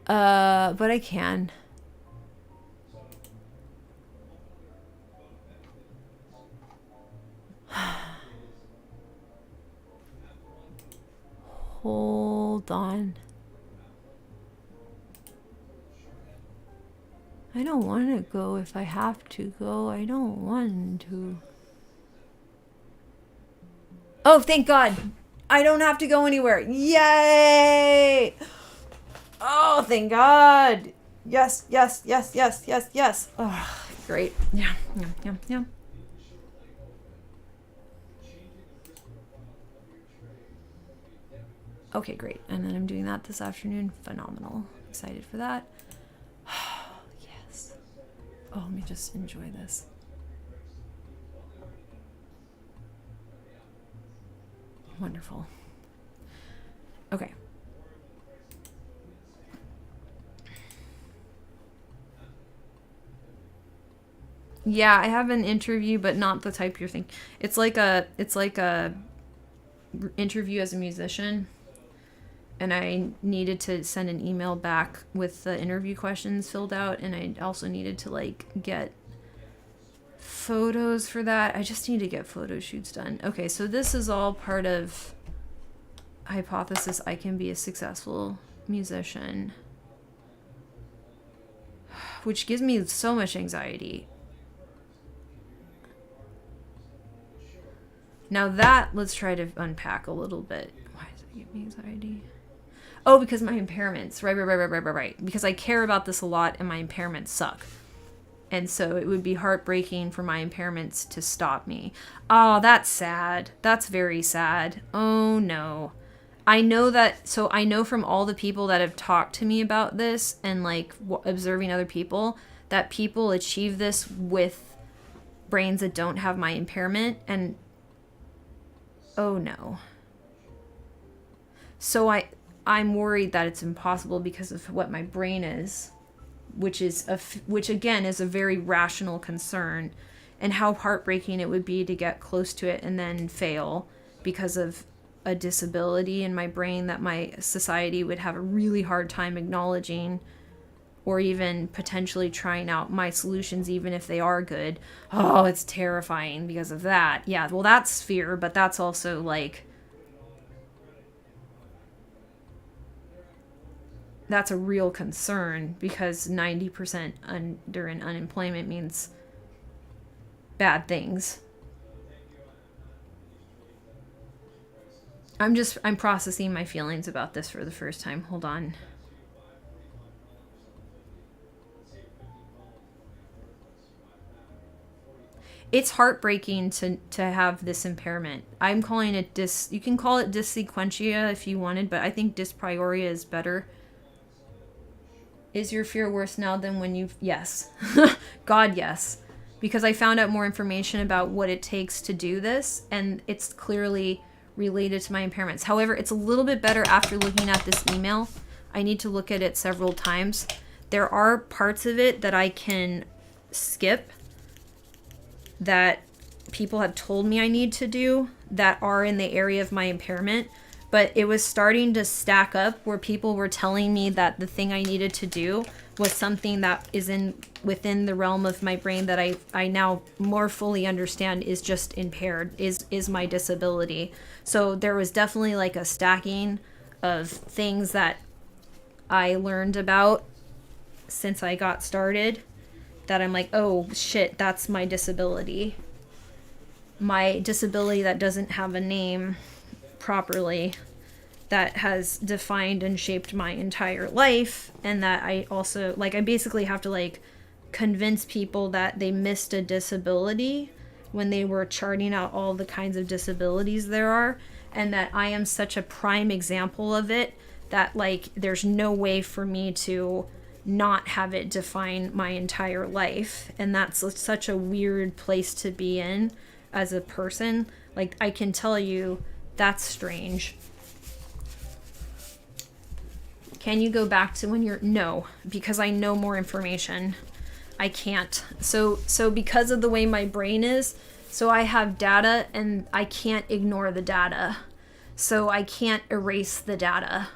But I can. Hold on. I don't want to go if I have to go. I don't want to. Oh, thank God. I don't have to go anywhere. Yay! Oh, thank God. Yes, yes, yes, yes, yes, yes. Oh, great. Yeah, yeah, yeah, yeah. Okay, great. And then I'm doing that this afternoon. Phenomenal. Excited for that. Yes. Oh, let me just enjoy this. Wonderful. Okay. Yeah, I have an interview, but not the type you're thinking. It's like a interview as a musician. And I needed to send an email back with the interview questions filled out, and I also needed to like get photos for that. I just need to get photo shoots done. Okay, so this is all part of hypothesis I can be a successful musician, which gives me so much anxiety. Now that, let's try to unpack a little bit. Why does it give me anxiety? Oh, because my impairments. Right. Because I care about this a lot and my impairments suck. And so it would be heartbreaking for my impairments to stop me. Oh, that's sad. That's very sad. Oh, no. I know that, so I know from all the people that have talked to me about this and like observing other people, that people achieve this with brains that don't have my impairment. And oh, no. So I'm worried that it's impossible because of what my brain is, which again is a very rational concern, and how heartbreaking it would be to get close to it and then fail because of a disability in my brain that my society would have a really hard time acknowledging or even potentially trying out my solutions, even if they are good. Oh, it's terrifying because of that. Yeah, well, that's fear, but that's also like, that's a real concern, because 90% under an unemployment means bad things. I'm processing my feelings about this for the first time. Hold on. It's heartbreaking to have this impairment. I'm calling it you can call it dyssequentia if you wanted, but I think dysprioria is better. Is your fear worse now than when you've... Yes. God, yes. Because I found out more information about what it takes to do this, and it's clearly related to my impairments. However, it's a little bit better after looking at this email. I need to look at it several times. There are parts of it that I can skip that people have told me I need to do that are in the area of my impairment, but it was starting to stack up where people were telling me that the thing I needed to do was something that is within the realm of my brain that I now more fully understand is just impaired, is my disability. So there was definitely like a stacking of things that I learned about since I got started that I'm like, oh shit, that's my disability. My disability that doesn't have a name properly, that has defined and shaped my entire life, and that I also, like, I basically have to, like, convince people that they missed a disability when they were charting out all the kinds of disabilities there are, and that I am such a prime example of it that, like, there's no way for me to not have it define my entire life. And that's such a weird place to be in as a person. Like, I can tell you that's strange. Can you go back to when you're... No, because I know more information. I can't. So because of the way my brain is, so I have data and I can't ignore the data. So I can't erase the data.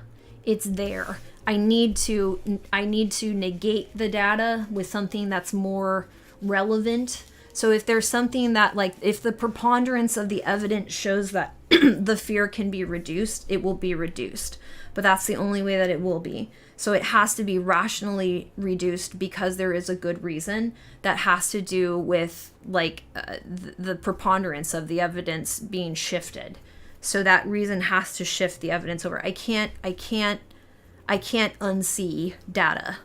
It's there. I need to negate the data with something that's more relevant. So if there's something that, like, if the preponderance of the evidence shows that the fear can be reduced, it will be reduced. But that's the only way that it will be. So it has to be rationally reduced because there is a good reason that has to do with, like, the preponderance of the evidence being shifted. So that reason has to shift the evidence over. I can't unsee data,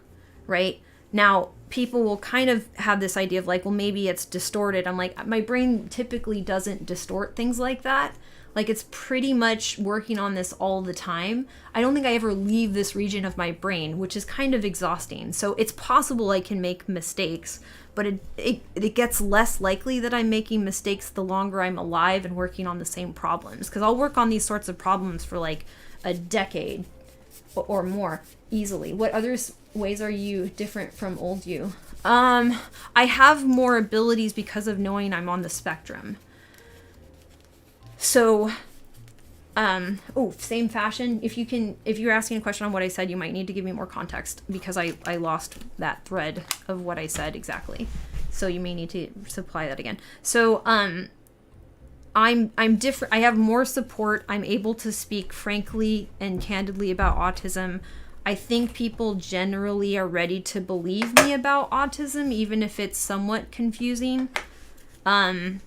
right? Now, people will kind of have this idea of like, well, maybe it's distorted. I'm like, my brain typically doesn't distort things like that. Like, it's pretty much working on this all the time. I don't think I ever leave this region of my brain, which is kind of exhausting. So it's possible I can make mistakes, but it gets less likely that I'm making mistakes the longer I'm alive and working on the same problems. Because I'll work on these sorts of problems for like a decade or more easily. What other ways are you different from old you? I have more abilities because of knowing I'm on the spectrum. So, same fashion. If you're asking a question on what I said, you might need to give me more context because I lost that thread of what I said exactly. So you may need to supply that again. So, I'm different. I have more support. I'm able to speak frankly and candidly about autism. I think people generally are ready to believe me about autism, even if it's somewhat confusing. And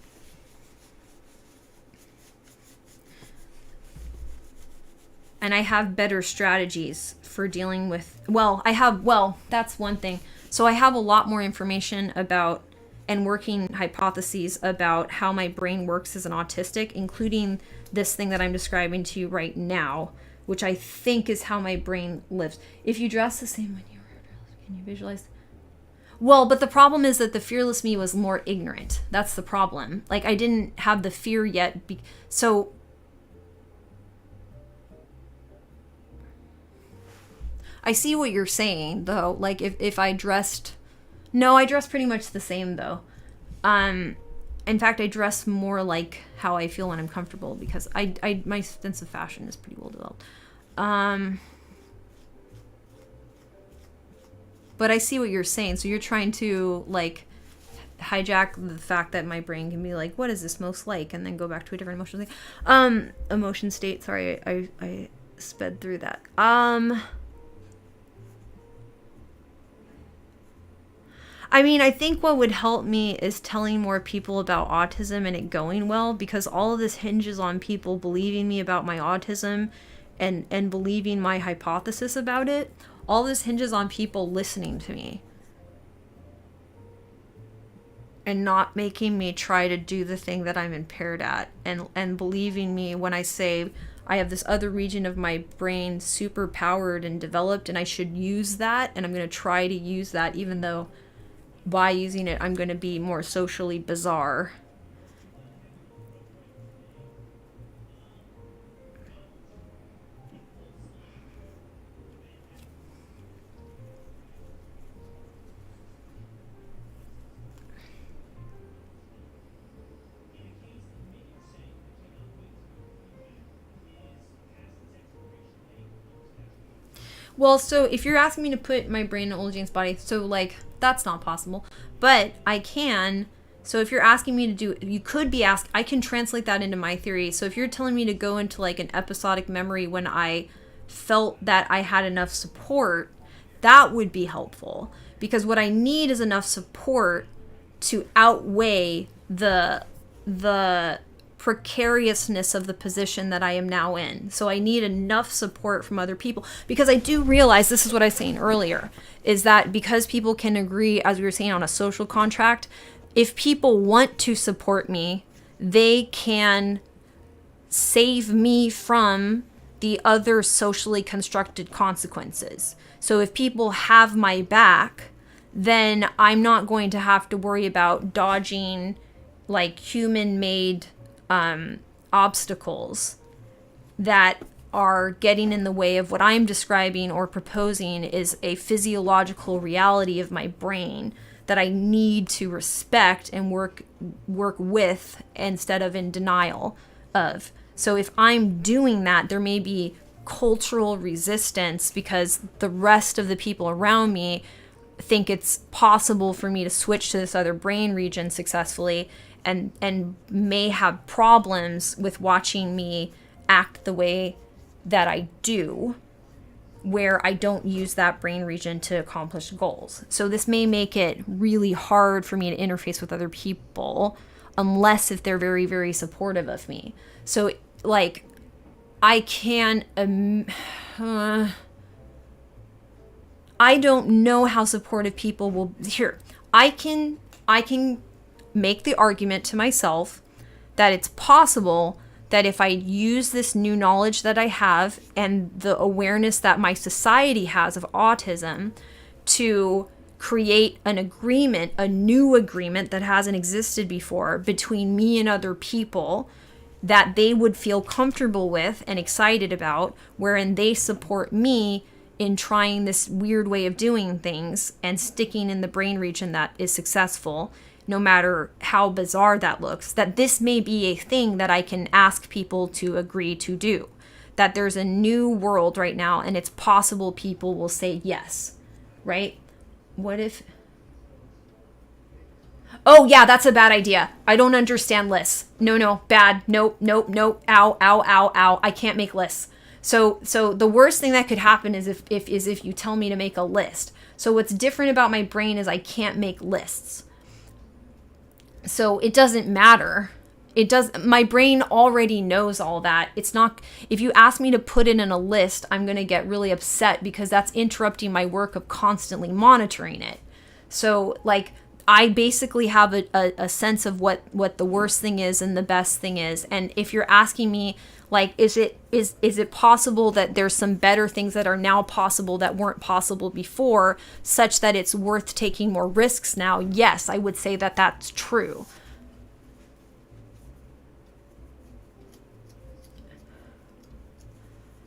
I have better strategies for dealing with, that's one thing. So I have a lot more information about and working hypotheses about how my brain works as an autistic, including this thing that I'm describing to you right now, which I think is how my brain lives. If you dress the same when you were, can you visualize? Well, but the problem is that the fearless me was more ignorant. That's the problem. Like, I didn't have the fear yet. So I see what you're saying, though. Like, if I dressed... No, I dress pretty much the same, though. In fact, I dress more like how I feel when I'm comfortable because my sense of fashion is pretty well developed. But I see what you're saying. So you're trying to like hijack the fact that my brain can be like, what is this most like? And then go back to a different emotional state. Emotion state. Sorry, I sped through that. I mean, I think what would help me is telling more people about autism and it going well, because all of this hinges on people believing me about my autism and believing my hypothesis about it. All this hinges on people listening to me and not making me try to do the thing that I'm impaired at, and believing me when I say I have this other region of my brain super powered and developed and I should use that, and I'm going to try to use that even though by using it I'm going to be more socially bizarre. Well, so if you're asking me to put my brain in Old Jane's body, so like that's not possible, but I can. So if you're asking me to do, you could be asked, I can translate that into my theory. So if you're telling me to go into like an episodic memory when I felt that I had enough support, that would be helpful, because what I need is enough support to outweigh the precariousness of the position that I am now in. So I need enough support from other people, because I do realize, this is what I was saying earlier, is that because people can agree, as we were saying, on a social contract, if people want to support me, they can save me from the other socially constructed consequences. So if people have my back, then I'm not going to have to worry about dodging like human-made obstacles that are getting in the way of what I'm describing or proposing is a physiological reality of my brain that I need to respect and work with instead of in denial of. So if I'm doing that, there may be cultural resistance because the rest of the people around me think it's possible for me to switch to this other brain region successfully, and may have problems with watching me act the way that I do, where I don't use that brain region to accomplish goals. So this may make it really hard for me to interface with other people, unless if they're very, very supportive of me. So like, I can, I don't know how supportive people will, here, I can make the argument to myself that it's possible that if I use this new knowledge that I have and the awareness that my society has of autism to create an agreement, a new agreement that hasn't existed before between me and other people that they would feel comfortable with and excited about, wherein they support me in trying this weird way of doing things and sticking in the brain region that is successful, no matter how bizarre that looks, that this may be a thing that I can ask people to agree to do. That there's a new world right now and it's possible people will say yes, right? What if... Oh yeah, that's a bad idea. I don't understand lists. No, bad. Nope. Ow. I can't make lists. So the worst thing that could happen is if you tell me to make a list. So what's different about my brain is I can't make lists. So it doesn't matter. My brain already knows all that. It's not, if you ask me to put it in a list, I'm going to get really upset because that's interrupting my work of constantly monitoring it. So like, I basically have a sense of what the worst thing is and the best thing is. And if you're asking me, like, is it possible that there's some better things that are now possible that weren't possible before, such that it's worth taking more risks now? Yes, I would say that that's true.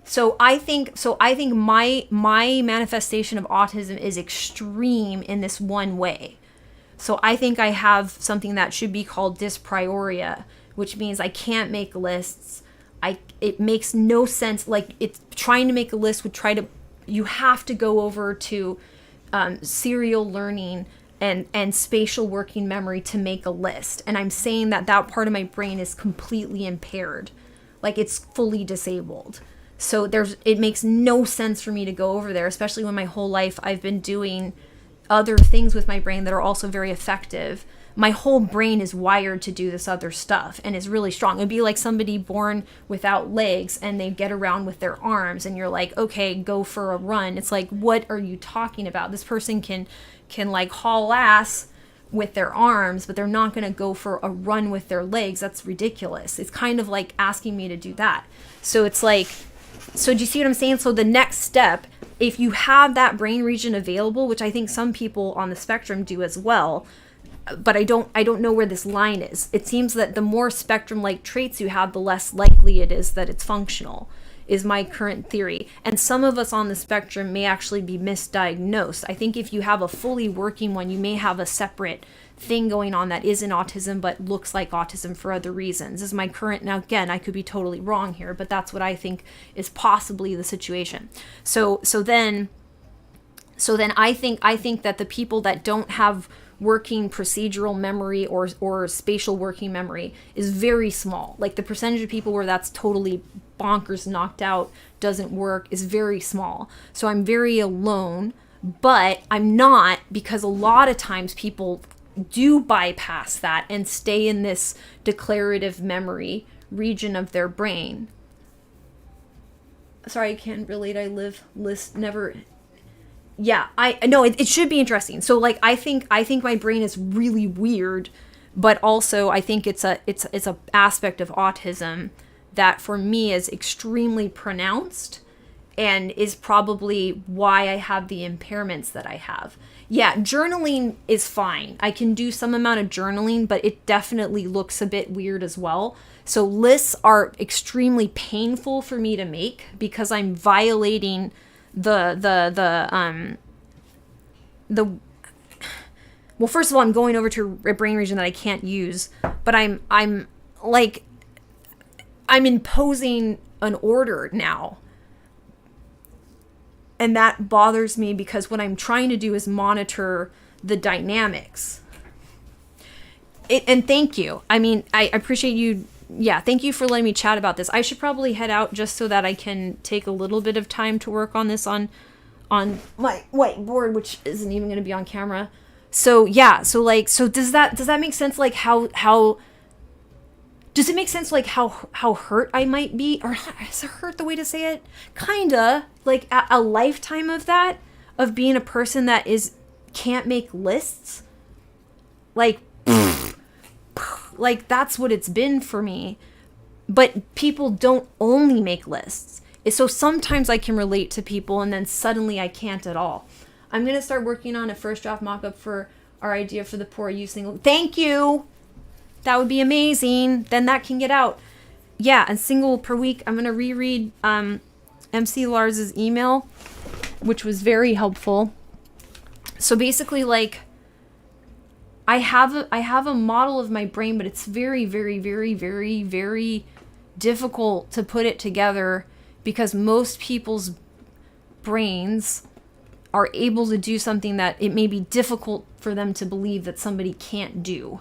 So I think my manifestation of autism is extreme in this one way. So I think I have something that should be called dysprioria, which means I can't make lists. It makes no sense. Like, it's trying to make a list would you have to go over to serial learning and spatial working memory to make a list. And I'm saying that that part of my brain is completely impaired. Like it's fully disabled. So it makes no sense for me to go over there, especially when my whole life I've been doing other things with my brain that are also very effective. My whole brain is wired to do this other stuff and is really strong. It'd be like somebody born without legs and they get around with their arms and you're like, okay, go for a run. It's like, what are you talking about? This person can like haul ass with their arms, but they're not going to go for a run with their legs. That's ridiculous. It's kind of like asking me to do that. So it's like, so do you see what I'm saying? So the next step, if you have that brain region available, which I think some people on the spectrum do as well, but I don't know where this line is. It seems that the more spectrum-like traits you have, the less likely it is that it's functional, is my current theory. And some of us on the spectrum may actually be misdiagnosed. I think if you have a fully working one, you may have a separate thing going on that isn't autism but looks like autism for other reasons, is my current. Now again, I could be totally wrong here, but that's what I think is possibly the situation. So then I think that the people that don't have working procedural memory or spatial working memory is very small. Like the percentage of people where that's totally bonkers knocked out, doesn't work, is very small. So I'm very alone, but I'm not, because a lot of times people do bypass that and stay in this declarative memory region of their brain. Sorry, I can't relate. I live list never. Yeah, I know it should be interesting. So like I think my brain is really weird, but also I think it's a aspect of autism that for me is extremely pronounced and is probably why I have the impairments that I have. Yeah, journaling is fine. I can do some amount of journaling, but it definitely looks a bit weird as well. So lists are extremely painful for me to make because I'm violating well, first of all, I'm going over to a brain region that I can't use, but I'm imposing an order now. And that bothers me because what I'm trying to do is monitor the dynamics. And thank you. I mean, I appreciate you. Yeah, thank you for letting me chat about this. I should probably head out just so that I can take a little bit of time to work on this on my whiteboard, which isn't even going to be on camera. So yeah, so does that make sense? Like how does it make sense? Like how hurt I might be, or is hurt the way to say it? Kinda like a lifetime of that, of being a person that can't make lists. Like that's what it's been for me. But people don't only make lists. So sometimes I can relate to people and then suddenly I can't at all. I'm going to start working on a first draft mock-up for our idea for the poor use single. Thank you. That would be amazing. Then that can get out. Yeah, and single per week. I'm going to reread MC Lars's email, which was very helpful. So basically, like, I have a model of my brain, but it's very, very, very, very, very difficult to put it together because most people's brains are able to do something that it may be difficult for them to believe that somebody can't do.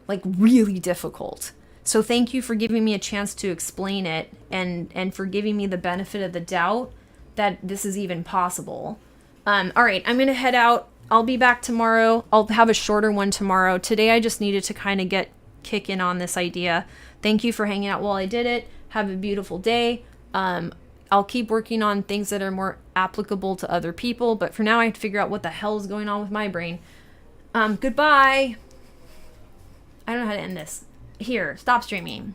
Like really difficult. So thank you for giving me a chance to explain it and for giving me the benefit of the doubt that this is even possible. All right, I'm going to head out. I'll be back tomorrow. I'll have a shorter one tomorrow. Today I just needed to kind of kick in on this idea. Thank you for hanging out while I did it. Have a beautiful day. I'll keep working on things that are more applicable to other people, but for now I have to figure out what the hell is going on with my brain. Goodbye. I don't know how to end this. Here, stop streaming.